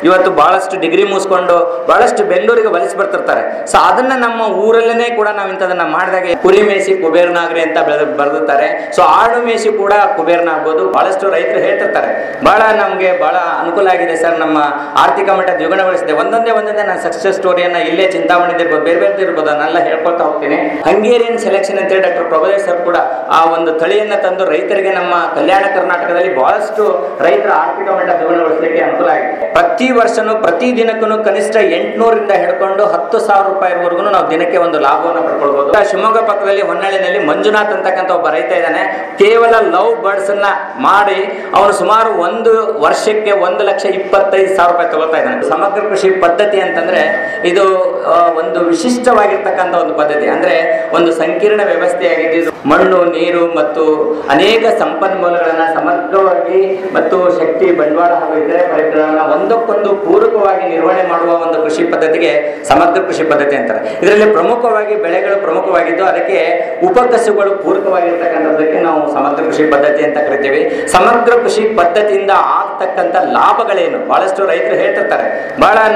ಇವತ್ತು ಬಹಳಷ್ಟು ಡಿಗ್ರಿ ಮುಗಿಸ್ಕೊಂಡು ಬಹಳಷ್ಟು ಬೆಂಗಳೂರಿಗೆ ವಲಸೆ ಬರ್ತಿರ್ತಾರೆ. ಸೊ ಅದನ್ನ ನಮ್ಮ ಊರಲ್ಲೇ ಕೂಡ ನಾವು ಇಂಥದನ್ನ ಮಾಡಿದಾಗ ಕುರಿ ಮೇಯಿಸಿ ಕುಬೇರನಾಗ್ರಿ ಅಂತ ಬರೆದಿರ್ತಾರೆ. ಸೊ ಆಡು ಮೇಯಿಸಿ ಕೂಡ ಕುಬೇರನಾಗ್ಬೋದು. ಬಹಳಷ್ಟು ರೈತರು ಹೇಳ್ತಿರ್ತಾರೆ ಬಹಳ ನಮ್ಗೆ ಬಹಳ ಅನುಕೂಲ ಆಗಿದೆ ಸರ್, ನಮ್ಮ ಆರ್ಥಿಕ ಮಟ್ಟ ದ್ವಿಗುಣಗೊಳಿಸಿದೆ. ಒಂದೊಂದೇ ನಾನು ಸಕ್ಸಸ್ ಸ್ಟೋರಿಯನ್ನ ಇಲ್ಲೇ ಚಿಂತಾಮಣಿ ಇರ್ಬೋದು, ಬೇರೆ ಬೇರೆ ಇರ್ಬೋದು, ಅದನ್ನೆಲ್ಲ ಹೇಳ್ಕೊಳ್ತಾ ಹೋಗ್ತೀನಿ. ಹಂಗೇರಿಯನ್ ಸೆಲೆಕ್ಷನ್ ಅಂತೇಳಿ ಡಾಕ್ಟರ್ ಪ್ರಭುದೇವ್ ಸರ್ ಕೂಡ ಆ ಒಂದು ತಳಿಯನ್ನ ತಂದು ರೈತರಿಗೆ ನಮ್ಮ ಕಲ್ಯಾಣ ಕರ್ನಾಟಕದಲ್ಲಿ ಬಹಳಷ್ಟು ರೈತರ ಆರ್ಥಿಕ ಮಟ್ಟ ದ್ವಿಗುಣಗೊಳಿಸಲಿಕ್ಕೆ ಅನುಕೂಲ ಆಗಿದೆ. ಪ್ರತಿ ವರ್ಷನೂ ಪ್ರತಿ ದಿನಕ್ಕೂ ಕನಿಷ್ಠ 800ರಿಂದ ಹಿಡ್ಕೊಂಡು 10,000 ರೂಪಾಯಿವರೆಗೂ ನಾವು ದಿನಕ್ಕೆ ಒಂದು ಲಾಭವನ್ನು ಪಡ್ಕೊಳ್ಬಹುದು. ಶಿವಮೊಗ್ಗ ಪಕ್ಕದಲ್ಲಿ ಹೊನ್ನಳ್ಳಿನಲ್ಲಿ ಮಂಜುನಾಥ್ ಅಂತಕ್ಕಂಥ ಒಬ್ಬ ರೈತ ಇದ್ದಾನೆ. ಕೇವಲ ಲವ್ ಬರ್ಡ್ಸ್ ಅನ್ನ ಮಾಡಿ ಅವನು ಸುಮಾರು ಒಂದು ವರ್ಷಕ್ಕೆ 1,25,000 ರೂಪಾಯಿ ತಗೊಳ್ತಾ ಇದ್ದಾನೆ. ಸಮಗ್ರ ಕೃಷಿ ಪದ್ಧತಿ ಅಂತಂದ್ರೆ ಇದು ಒಂದು ವಿಶಿಷ್ಟವಾಗಿರ್ತಕ್ಕಂಥ ಒಂದು ಪದ್ಧತಿ, ಅಂದ್ರೆ ಒಂದು ಸಂಕೀರ್ಣ ವ್ಯವಸ್ಥೆಯಾಗಿದ್ದು ಮಣ್ಣು, ನೀರು ಮತ್ತು ಅನೇಕ ಸಂಪನ್ಮೂಲಗಳನ್ನ ಸಮಗ್ರವಾಗಿ ಮತ್ತು ಶಕ್ತಿ, ಬಂಡವಾಳ ಹಾಗೂ ಇತರೆ ಪರಿಕರಗಳನ್ನ ಒಂದಕ್ಕೊಂದು ಪೂರಕವಾಗಿ ನಿರ್ವಹಣೆ ಮಾಡುವ ಒಂದು ಕೃಷಿ ಪದ್ಧತಿಗೆ ಸಮಗ್ರ ಕೃಷಿ ಪದ್ಧತಿ ಅಂತಾರೆ. ಇದರಲ್ಲಿ ಪ್ರಮುಖವಾಗಿ ಬೆಳೆಗಳು ಪ್ರಮುಖವಾಗಿದ್ದು ಅದಕ್ಕೆ ಉಪಕಸುಗಳು ಪೂರಕವಾಗಿರ್ತಕ್ಕಂಥದ್ದಕ್ಕೆ ನಾವು ಸಮಗ್ರ ಕೃಷಿ ಪದ್ಧತಿ ಅಂತ ಕರಿತೀವಿ. ಸಮಗ್ರ ಕೃಷಿ ಪದ್ಧತಿಯಿಂದ ಆಗ್ತಕ್ಕಂಥ ಲಾಭಗಳೇನು? ಬಹಳಷ್ಟು ರೈತರು ಹೇಳ್ತಿರ್ತಾರೆ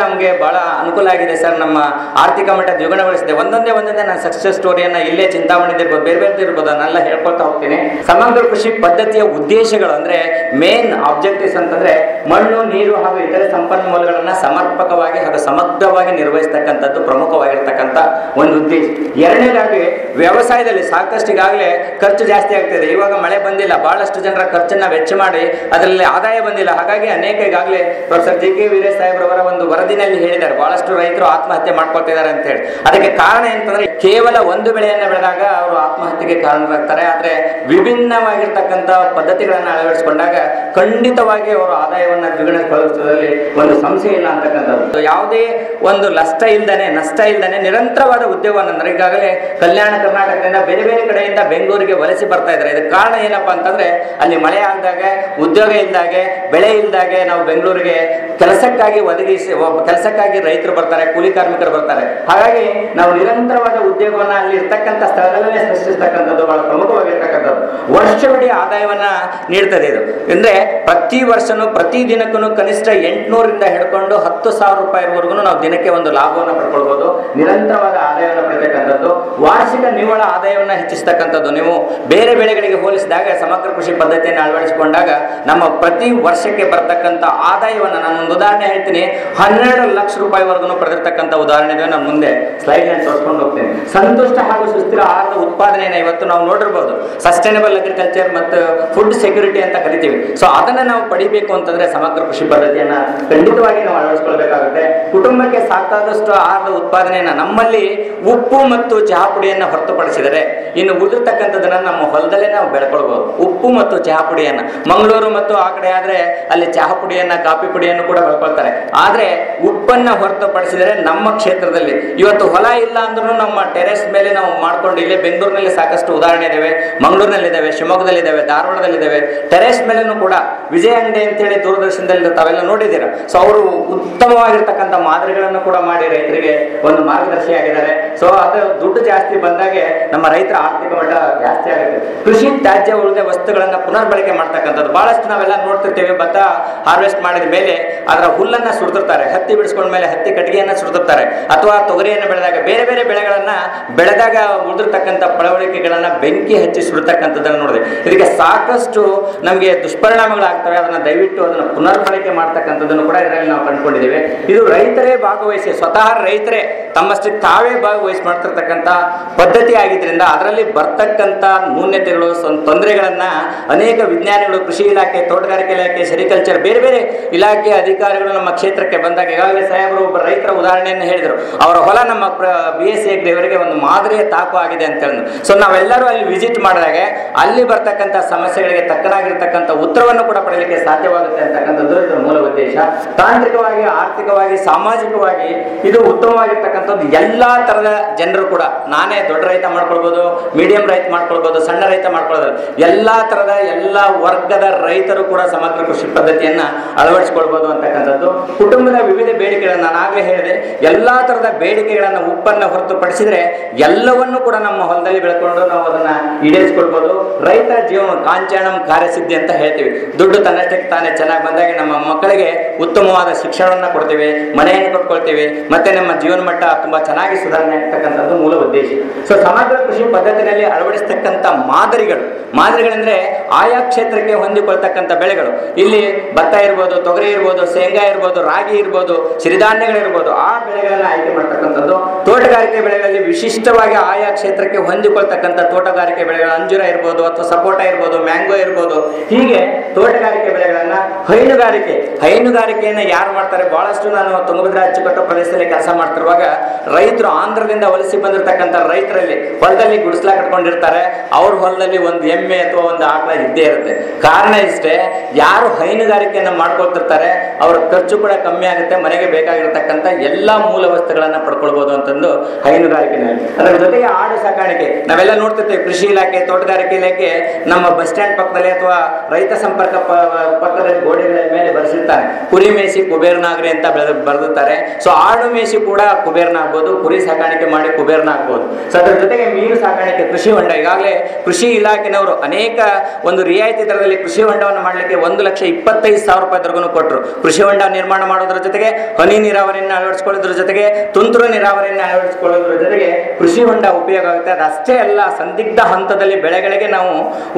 ನಮ್ಗೆ ಬಹಳ ಅನುಕೂಲ ಆಗಿದೆ ಸರ್, ನಮ್ಮ ಆರ್ಥಿಕ ಮಟ್ಟ ದ್ವಿಗುಣಗೊಳಿಸಿದೆ. ಒಂದೊಂದೇ ನಾನು ಸಕ್ಸಸ್ ಸ್ಟೋರಿಯನ್ನ ಇಲ್ಲೇ ಚಿಂತಾಮಣಿ ಇರ್ಬೋದು, ಬೇರೆ ಬೇರೆ ಇರ್ಬೋದು, ಅದನ್ನೆಲ್ಲ ಹೇಳ್ಕೊಳ್ತಾ ಹೋಗ್ತೀನಿ. ಸಮಗ್ರ ಕೃಷಿ ಪದ್ಧತಿಯ ಉದ್ದೇಶಗಳು ಅಂದ್ರೆ ಮೇನ್ ಆಬ್ಜೆಕ್ಟಿವ್ಸ್ ಅಂತಂದ್ರೆ ಮಣ್ಣು, ನೀರು ಹಾಗೂ ಇತರೆ ಸಂಪನ್ಮೂಲಗಳನ್ನ ಸಮರ್ಪಕವಾಗಿ ಹಾಗೂ ಸಮಗ್ರವಾಗಿ ನಿರ್ವಹಿಸತಕ್ಕಂಥದ್ದು ಪ್ರಮುಖವಾಗಿರ್ತಕ್ಕಂಥ ಒಂದು ಉದ್ದೇಶ. ಎರಡನೇದಾಗಿ ವ್ಯವಸಾಯದಲ್ಲಿ ಸಾಕಷ್ಟು ಈಗಾಗಲೇ ಖರ್ಚು ಜಾಸ್ತಿ ಆಗ್ತಿದೆ. ಇವಾಗ ಮಳೆ ಬಂದಿಲ್ಲ, ಬಹಳಷ್ಟು ಜನರ ಖರ್ಚನ್ನ ವೆಚ್ಚ ಮಾಡಿ ಅದರಲ್ಲಿ ಆದಾಯ ಬಂದಿಲ್ಲ. ಹಾಗಾಗಿ ಅನೇಕ ಈಗಾಗಲೇ ಪ್ರೊಫೆಸರ್ ಜಿ.ಕೆ. ವೀರೇಶ್ ಸಾಹೇಬ್ರವರ ಒಂದು ವರದಿನಲ್ಲಿ ಹೇಳಿದ್ದಾರೆ ಬಹಳಷ್ಟು ರೈತರು ಆತ್ಮಹತ್ಯೆ ಮಾಡ್ಕೊಳ್ತಿದ್ದಾರೆ ಅಂತ ಹೇಳಿ. ಅದಕ್ಕೆ ಕಾರಣ ಏನಂತಂದ್ರೆ ಕೇವಲ ಒಂದು ಬೆಳೆಯನ್ನ ಬೆಳೆದಾಗ ಅವರು ಆತ್ಮಹತ್ಯೆಗೆ ಕಾರಣರಾಗ್ತಾರೆ. ಆದ್ರೆ ವಿಭಿನ್ನವಾಗಿರ್ತಕ್ಕಂಥ ಪದ್ಧತಿಗಳನ್ನ ಅಳವಡಿಸಿಕೊಂಡಾಗ ಖಂಡಿತವಾಗಿ ಅವರು ಆದಾಯವನ್ನ ದ್ವಿಗುಣಗೊಳಿಸುವುದರಲ್ಲಿ ಒಂದು ಸಂಶಯ ಇಲ್ಲ ಅಂತಕ್ಕಂಥದ್ದು. ಯಾವುದೇ ಒಂದು ನಷ್ಟ ಇಲ್ದಾನೆ ನಿರಂತರವಾದ ಉದ್ಯೋಗವನ್ನು, ಅಂದ್ರೆ ಈಗಾಗಲೇ ಕಲ್ಯಾಣ ಕರ್ನಾಟಕದಿಂದ ಬೇರೆ ಬೇರೆ ಕಡೆಯಿಂದ ಬೆಂಗಳೂರಿಗೆ ವಲಸೆ ಬರ್ತಾ ಇದ್ದಾರೆ. ಇದಕ್ಕೆ ಕಾರಣ ಏನಪ್ಪಾ ಅಂತಂದ್ರೆ ಅಲ್ಲಿ ಮಳೆ ಆಗದಾಗ, ಉದ್ಯೋಗ ಇಲ್ದಾಗೆ, ಬೆಳೆ ಇಲ್ದಾಗೆ ನಾವು ಬೆಂಗಳೂರಿಗೆ ಕೆಲಸಕ್ಕಾಗಿ ರೈತರು ಬರ್ತಾರೆ, ಕೂಲಿ ಕಾರ್ಮಿಕರು ಬರ್ತಾರೆ. ಹಾಗಾಗಿ ನಾವು ನಿರಂತರವಾದ ಉದ್ಯೋಗವನ್ನ ಅಲ್ಲಿ ಇರ್ತಕ್ಕಂಥ ಸ್ಥಳದಲ್ಲೇ ಸೃಷ್ಟಿಸ್ತಕ್ಕಂಥದ್ದು ಬಹಳ ಪ್ರಮುಖವಾಗಿರ್ತಕ್ಕಂಥದ್ದು. ವರ್ಷವಿಡೀ ಆದಾಯವನ್ನ ನೀಡ್ತದೆ ಇದು. ಅಂದ್ರೆ ಪ್ರತಿ ವರ್ಷನೂ ಪ್ರತಿ ದಿನಕ್ಕೂ ಕನಿಷ್ಠ 800ರಿಂದ ಹಿಡ್ಕೊಂಡು 10,000 ರೂಪಾಯಿವರೆಗೂ ನಾವು ದಿನಕ್ಕೆ ಒಂದು ಲಾಭವನ್ನು ಪಡ್ಕೊಳ್ಬಹುದು. ನಿರಂತರವಾದ ಆದಾಯವನ್ನು ಪಡೆತಕ್ಕಂಥದ್ದು, ವಾರ್ಷಿಕ ನಿವ್ವಳ ಆದಾಯವನ್ನು ಹೆಚ್ಚಿಸ್ತಕ್ಕಂಥದ್ದು. ನೀವು ಬೇರೆ ಬೆಳೆಗಳಿಗೆ ಹೋಲಿಸಿದಾಗ ಸಮಗ್ರ ಕೃಷಿ ಪದ್ಧತಿಯನ್ನು ಅಳವಡಿಸಿಕೊಂಡಾಗ ನಮ್ಮ ಪ್ರತಿ ವರ್ಷಕ್ಕೆ ಬರ್ತಕ್ಕಂಥ ಆದಾಯವನ್ನು, ನಾನು ಒಂದು ಉದಾಹರಣೆ ಹೇಳ್ತೀನಿ, 12 ಲಕ್ಷ ರೂಪಾಯಿವರೆಗೂ ಪಡೆದಿರ್ತಕ್ಕಂಥ ಉದಾಹರಣೆ ನಾನು ಮುಂದೆ ಸ್ಲೈಡ್ ನಲ್ಲಿ ತೋರಿಸ್ಕೊಂಡು ಹೋಗ್ತೀನಿ. ಸಂತುಷ್ಟ ಹಾಗೂ ಸುಸ್ಥಿರ ಆಹಾರದ ಉತ್ಪಾದನೆಯನ್ನು ಇವತ್ತು ನಾವು ನೋಡಿರ್ಬೋದು. ಸಸ್ಟೈನಬಲ್ ಅಗ್ರಿಕಲ್ಚರ್ ಮತ್ತು ಫುಡ್ ಸೆಕ್ಯೂರಿಟಿ ಅಂತ ಕರಿತೀವಿ. ಸೊ ಅದನ್ನ ನಾವು ಪಡಿಬೇಕು ಅಂತಂದ್ರೆ ಸಮಗ್ರ ಕೃಷಿ ಪದ್ಧತಿಯನ್ನ ಖಂಡಿತವಾಗಿ ನಾವು ಅಳವಡಿಸಿಕೊಳ್ಬೇಕಾಗುತ್ತೆ. ಕುಟುಂಬಕ್ಕೆ ಸಾಕಾದಷ್ಟು ಆಹಾರದ ಉತ್ಪಾದನೆಯನ್ನ, ನಮ್ಮಲ್ಲಿ ಉಪ್ಪು ಮತ್ತು ಚಹಾ ಪುಡಿಯನ್ನ ಹೊರತುಪಡಿಸಿದರೆ ಇನ್ನು ಉಳಿದಿರ್ತಕ್ಕಂಥದನ್ನ ನಮ್ಮ ಹೊಲದಲ್ಲೇ ನಾವು ಬೆಳ್ಕೊಳ್ಬಹುದು. ಉಪ್ಪು ಮತ್ತು ಚಹಾ ಪುಡಿಯನ್ನ ಮಂಗಳೂರು ಮತ್ತು ಆ ಕಡೆ ಆದ್ರೆ ಅಲ್ಲಿ ಚಹಾ ಪುಡಿಯನ್ನ, ಕಾಫಿ ಪುಡಿಯನ್ನು ಕೂಡ ಬೆಳ್ಕೊಳ್ತಾರೆ. ಆದ್ರೆ ಉಪ್ಪನ್ನ ಹೊರತುಪಡಿಸಿದರೆ ನಮ್ಮ ಕ್ಷೇತ್ರದಲ್ಲಿ ಇವತ್ತು ಹೊಲ ಇಲ್ಲ ಅಂದ್ರೂ ನಮ್ಮ ಟೆರೆಸ್ ಮೇಲೆ ನಾವು ಮಾಡ್ಕೊಂಡು, ಇಲ್ಲೇ ಬೆಂಗಳೂರಿನಲ್ಲಿ ಸಾಕಷ್ಟು ಉದಾಹರಣೆ ಇದಾವೆ, ಮಂಗಳೂರಿನಲ್ಲಿದ್ದಾವೆ, ಶಿವಮೊಗ್ಗದಲ್ಲಿದ್ದಾವೆ, ಧಾರವಾಡದಲ್ಲಿದ್ದಾವೆ. ಟೆರೆಸ್ ಮೇಲೆನೂ ಕೂಡ ವಿಜಯ ಅಂಗಡಿ ಅಂತ ಹೇಳಿ ದೂರದರ್ಶನದಲ್ಲಿ ತಾವೆಲ್ಲ ನೋಡಿದ್ದೀರಾ. ಸೊ ಅವರು ಉತ್ತಮವಾಗಿರ್ತಕ್ಕಂಥ ಮಾದರಿಗಳನ್ನು ಕೂಡ ಮಾಡಿ ರೈತರಿಗೆ ಒಂದು ಮಾರ್ಗದರ್ಶಿಯಾಗಿದ್ದಾರೆ. ಸೊ ಅದು ದುಡ್ಡು ಜಾಸ್ತಿ ಬಂದಾಗೆ ನಮ್ಮ ರೈತರ ಆರ್ಥಿಕ ಮಟ್ಟ ಜಾಸ್ತಿ ಆಗುತ್ತೆ. ಕೃಷಿ ತ್ಯಾಜ್ಯ ಉಳಿದ ವಸ್ತುಗಳನ್ನ ಪುನರ್ಬಳಕೆ ಮಾಡ್ತಕ್ಕಂಥದ್ದು ಬಹಳಷ್ಟು ನಾವೆಲ್ಲ ನೋಡ್ತಿರ್ತೇವೆ. ಭತ್ತ ಹಾರ್ವೆಸ್ಟ್ ಮಾಡಿದ ಮೇಲೆ ಅದರ ಹುಲ್ಲನ್ನ ಸುಡ್ತಿರ್ತಾರೆ, ಹತ್ತಿ ಬಿಡಿಸ್ಕೊಂಡ ಮೇಲೆ ಹತ್ತಿ ಕಟ್ಟಿಗೆಯನ್ನ ಸುಡ್ತಿರ್ತಾರೆ, ಅಥವಾ ತೊಗರಿಯನ್ನು ಬೆಳೆದಾಗ ಬೇರೆ ಬೇರೆ ಬೆಳೆಗಳನ್ನ ಬೆಳೆದಾಗ ಉಳಿದಿರ್ತಕ್ಕಂಥ ಪಳವಳಿಕೆಗಳನ್ನ ಬೆಂಕಿ ಹಚ್ಚಿ ಸುಡ್ತಕ್ಕಂಥದ್ದನ್ನು ನೋಡಿದೆ. ಇದಕ್ಕೆ ಸಾಕಷ್ಟು ನಮಗೆ ದುಷ್ಪರಿಣಾಮಗಳಾಗ್ತವೆ. ದಯವಿಟ್ಟು ಅದನ್ನು ಪುನರ್ಬಳಕೆ ಮಾಡ್ತಕ್ಕಂಥದ್ದನ್ನು ಕೂಡ ಇದರಲ್ಲಿ ನಾವು ಕಂಡುಕೊಂಡಿದ್ದೇವೆ. ಇದು ರೈತರೇ ಭಾಗವಹಿಸಿ, ಸ್ವತಃ ರೈತರೇ ತಮ್ಮಷ್ಟಕ್ಕೆ ತಾವೇ ಭಾಗವಹಿಸಿ ಮಾಡ್ತಿರ್ತಕ್ಕಂಥ ಪದ್ಧತಿ ಆಗಿದ್ರಿಂದ ಅದರಲ್ಲಿ ಬರ್ತಕ್ಕಂಥ ನ್ಯೂನ್ಯತೆಗಳು, ತೊಂದರೆಗಳನ್ನ ಅನೇಕ ವಿಜ್ಞಾನಿಗಳು, ಕೃಷಿ ಇಲಾಖೆ, ತೋಟಗಾರಿಕೆ ಇಲಾಖೆ, ಸೆರಿಕಲ್ಚರ್, ಬೇರೆ ಬೇರೆ ಇಲಾಖೆ ಅಧಿಕಾರಿಗಳು ನಮ್ಮ ಕ್ಷೇತ್ರಕ್ಕೆ ಬಂದಾಗ ಈಗಾಗಲೇ ಸಾಹೇಬರು ಒಬ್ಬ ರೈತರ ಉದಾಹರಣೆಯನ್ನು ಹೇಳಿದರು. ಅವರ ಹೊಲ ನಮ್ಮ BSc ಅವರಿಗೆ ಒಂದು ಮಾದರಿಯ ತಾಕು ಆಗಿದೆ ಅಂತ ಹೇಳಿದ್ರು. ಸೊ ನಾವೆಲ್ಲರೂ ಅಲ್ಲಿ ವಿಸಿಟ್ ಮಾಡಿದಾಗ ಅಲ್ಲಿ ಬರ್ತಕ್ಕಂಥ ಸಮಸ್ಯೆಗಳಿಗೆ ತಕ್ಕನಾಗಿರ್ತಕ್ಕಂಥ ಉತ್ತರವನ್ನು ಕೂಡ ಪಡೆಯಲಿಕ್ಕೆ ಸಾಧ್ಯವಾಗುತ್ತೆ ಅಂತಕ್ಕಂಥದ್ದು ಇದರ ಮೂಲ ಉದ್ದೇಶ. ತಾಂತ್ರಿಕವಾಗಿ, ಆರ್ಥಿಕವಾಗಿ, ಸಾಮಾಜಿಕವಾಗಿ ಇದು ಉತ್ತಮವಾಗಿರ್ತಕ್ಕಂಥದ್ದು. ಎಲ್ಲಾ ತರದ ಜನರು ಕೂಡ, ನಾನೇ ದೊಡ್ಡ ರೈತ ಮಾಡ್ಕೊಳ್ಬೋದು, ಮೀಡಿಯಂ ರೈತ ಮಾಡ್ಕೊಳ್ಬೋದು, ಸಣ್ಣ ರೈತ ಮಾಡ್ಕೊಳ್ಬೋದು, ಎಲ್ಲಾ ತರದ ಎಲ್ಲಾ ವರ್ಗದ ರೈತರು ಕೂಡ ಸಮಗ್ರ ಕೃಷಿ ಪದ್ಧತಿಯನ್ನ ಅಳವಡಿಸಿಕೊಳ್ಬಹುದು ಅಂತಕ್ಕಂಥದ್ದು. ಕುಟುಂಬದ ವಿವಿಧ ಬೇಡಿಕೆಗಳನ್ನ ನಾನು ಆಗ್ಲೇ ಹೇಳಿದೆ, ಎಲ್ಲಾ ತರದ ಬೇಡಿಕೆಗಳನ್ನ ಉಪ್ಪನ್ನ ಹೊರತುಪಡಿಸಿದ್ರೆ ಎಲ್ಲವನ್ನೂ ಕೂಡ ನಮ್ಮ ಹೊಲದಲ್ಲಿ ಬೆಳ್ಕೊಂಡು ನಾವು ಅದನ್ನ ಈಡೇರಿಸಿಕೊಳ್ಬಹುದು. ರೈತರ ಜೀವನ ಕಾಂಚಾಣಂ ಕಾರ್ಯಸಿದ್ಧಿ ಅಂತ ಹೇಳ್ತೀವಿ. ದುಡ್ಡು ತನ್ನಷ್ಟಕ್ಕೆ ತಾನೇ ಚೆನ್ನಾಗಿ ಬಂದಾಗ ನಮ್ಮ ಮಕ್ಕಳಿಗೆ ಉತ್ತಮವಾದ ಶಿಕ್ಷಣವನ್ನ ಕೊಡ್ತೇವೆ, ಮನೆಯನ್ನು ಕೊಟ್ಕೊಳ್ತೇವೆ, ಮತ್ತೆ ನಮ್ಮ ಜೀವನ ಮಟ್ಟ ತುಂಬಾ ಚೆನ್ನಾಗಿ ಸುಧಾರಣೆ ಆಗ್ತಕ್ಕಂಥದ್ದು ಮೂಲ ಉದ್ದೇಶ. ಸೊ ಸಮಗ್ರ ಕೃಷಿ ಪದ್ಧತಿನಲ್ಲಿ ಅಳವಡಿಸ್ತಕ್ಕಂಥ ಮಾದರಿಗಳಂದ್ರೆ ಆಯಾ ಕ್ಷೇತ್ರಕ್ಕೆ ಹೊಂದಿಕೊಳ್ತಕ್ಕಂಥ ಬೆಳೆಗಳು. ಇಲ್ಲಿ ಭತ್ತ ಇರ್ಬೋದು, ತೊಗರಿ ಇರ್ಬೋದು, ಶೇಂಗಾ ಇರ್ಬೋದು, ರಾಗಿ ಇರ್ಬೋದು, ಸಿರಿಧಾನ್ಯಗಳಿರ್ಬೋದು, ಆ ಬೆಳೆಗಳನ್ನ ಆಯ್ಕೆ ಮಾಡ್ತಕ್ಕಂಥದ್ದು. ತೋಟಗಾರಿಕೆ ಬೆಳೆಗಳಲ್ಲಿ ವಿಶಿಷ್ಟವಾಗಿ ಆಯಾ ಕ್ಷೇತ್ರಕ್ಕೆ ಹೊಂದಿಕೊಳ್ತಕ್ಕಂಥ ತೋಟಗಾರಿಕೆ ಬೆಳೆಗಳು, ಅಂಜೂರ ಇರ್ಬೋದು ಅಥವಾ ಸಪೋಟ ಇರ್ಬೋದು, ಮ್ಯಾಂಗೋ ಇರ್ಬೋದು, ಹೀಗೆ ತೋಟಗಾರಿಕೆ ಬೆಳೆಗಳನ್ನ. ಹೈನುಗಾರಿಕೆಯನ್ನ ಯಾರು ಮಾಡ್ತಾರೆ? ಬಹಳಷ್ಟು ನಾನು ತುಂಗಭದ್ರಾ ಅಚ್ಚುಕಟ್ಟು ಪ್ರದೇಶದಲ್ಲಿ ಕೆಲಸ ಮಾಡ್ತಿರುವಾಗ ರೈತರು ಆಂಧ್ರದಿಂದ ವಲಸೆ ಬಂದಿರತಕ್ಕಂಥ ರೈತರಲ್ಲಿ ಹೊಲದಲ್ಲಿ ಗುಡಿಸ್ಲಾ ಕಟ್ಕೊಂಡಿರ್ತಾರೆ. ಅವ್ರ ಹೊಲದಲ್ಲಿ ಒಂದು ಎಮ್ಮೆ ಅಥವಾ ಒಂದು ಆಕಳ ಇದ್ದೇ ಇರುತ್ತೆ. ಕಾರಣ ಇಷ್ಟೇ, ಯಾರು ಹೈನುಗಾರಿಕೆಯನ್ನ ಮಾಡ್ಕೊಳ್ತಿರ್ತಾರೆ ಅವರ ಖರ್ಚು ಕೂಡ ಕಮ್ಮಿ ಆಗುತ್ತೆ, ಮನೆಗೆ ಬೇಕಾಗಿರ್ತಕ್ಕಂಥ ಎಲ್ಲಾ ಮೂಲ ವಸ್ತುಗಳನ್ನ ಪಡ್ಕೊಳ್ಬಹುದು ಅಂತಂದು ಹೈನುಗಾರಿಕೆನಲ್ಲಿ. ಅದರ ಜೊತೆಗೆ ಆಡು ಸಾಕಾಣಿಕೆ ನಾವೆಲ್ಲ ನೋಡ್ತಿರ್ತೇವೆ. ಕೃಷಿ ಇಲಾಖೆ, ತೋಟಗಾರಿಕೆ ಇಲಾಖೆ ನಮ್ಮ ಬಸ್ ಸ್ಟ್ಯಾಂಡ್ ಪಕ್ಕದಲ್ಲಿ ಅಥವಾ ರೈತ ಸಂಪರ್ಕ ಪಕ್ಕದಲ್ಲಿ ಗೋಡೆಗಳ ಮೇಲೆ ಬರೆಸಿರ್ತಾರೆ, ಕುರಿ ಮೇಸಿ ಕುಬೇರನಾಗ್ರಿ ಅಂತ ಬರೆದಿರ್ತಾರೆ. ಸೊ ಆಡು ಮೇಸಿ ಕೂಡ ಕುಬೇರನಾಗ್ಬೋದು, ಕುರಿ ಸಾಕಾಣಿಕೆ ಮಾಡಿ ಕುಬೇರನಾಗ್ಬೋದು. ಸೊ ಅದರ ಜೊತೆಗೆ ಮೀನು ಸಾಕಾಣಿಕೆ, ಕೃಷಿ ಹೊಂಡ. ಈಗಾಗಲೇ ಕೃಷಿ ಇಲಾಖೆನವರು ಅನೇಕ ಒಂದು ರಿಯಾಯಿತಿ ದರದಲ್ಲಿ ಕೃಷಿ ಹೊಂಡವನ್ನು ಮಾಡಲಿಕ್ಕೆ 1,25,000 ರೂಪಾಯಿವರೆಗೂ ಕೊಟ್ಟರು. ಕೃಷಿ ಹೊಂಡ ನಿರ್ಮಾಣ ಮಾಡೋದ್ರ ಜೊತೆಗೆ ಹನಿ ನೀರಾವರಿಯನ್ನು ಅಳವಡಿಸಿಕೊಳ್ಳೋದ್ರ ಜೊತೆಗೆ ತುಂತುರು ನೀರಾವರಿಯನ್ನು ಅಳವಡಿಸಿಕೊಳ್ಳೋದ್ರ ಜೊತೆಗೆ ಕೃಷಿ ಹೊಂಡ ಉಪಯೋಗ ಆಗುತ್ತೆ. ಅದಷ್ಟೇ ಅಲ್ಲ, ಸಂದಿಗ್ಧ ಹಂತದಲ್ಲಿ ಬೆಳೆಗಳಿಗೆ ನಾವು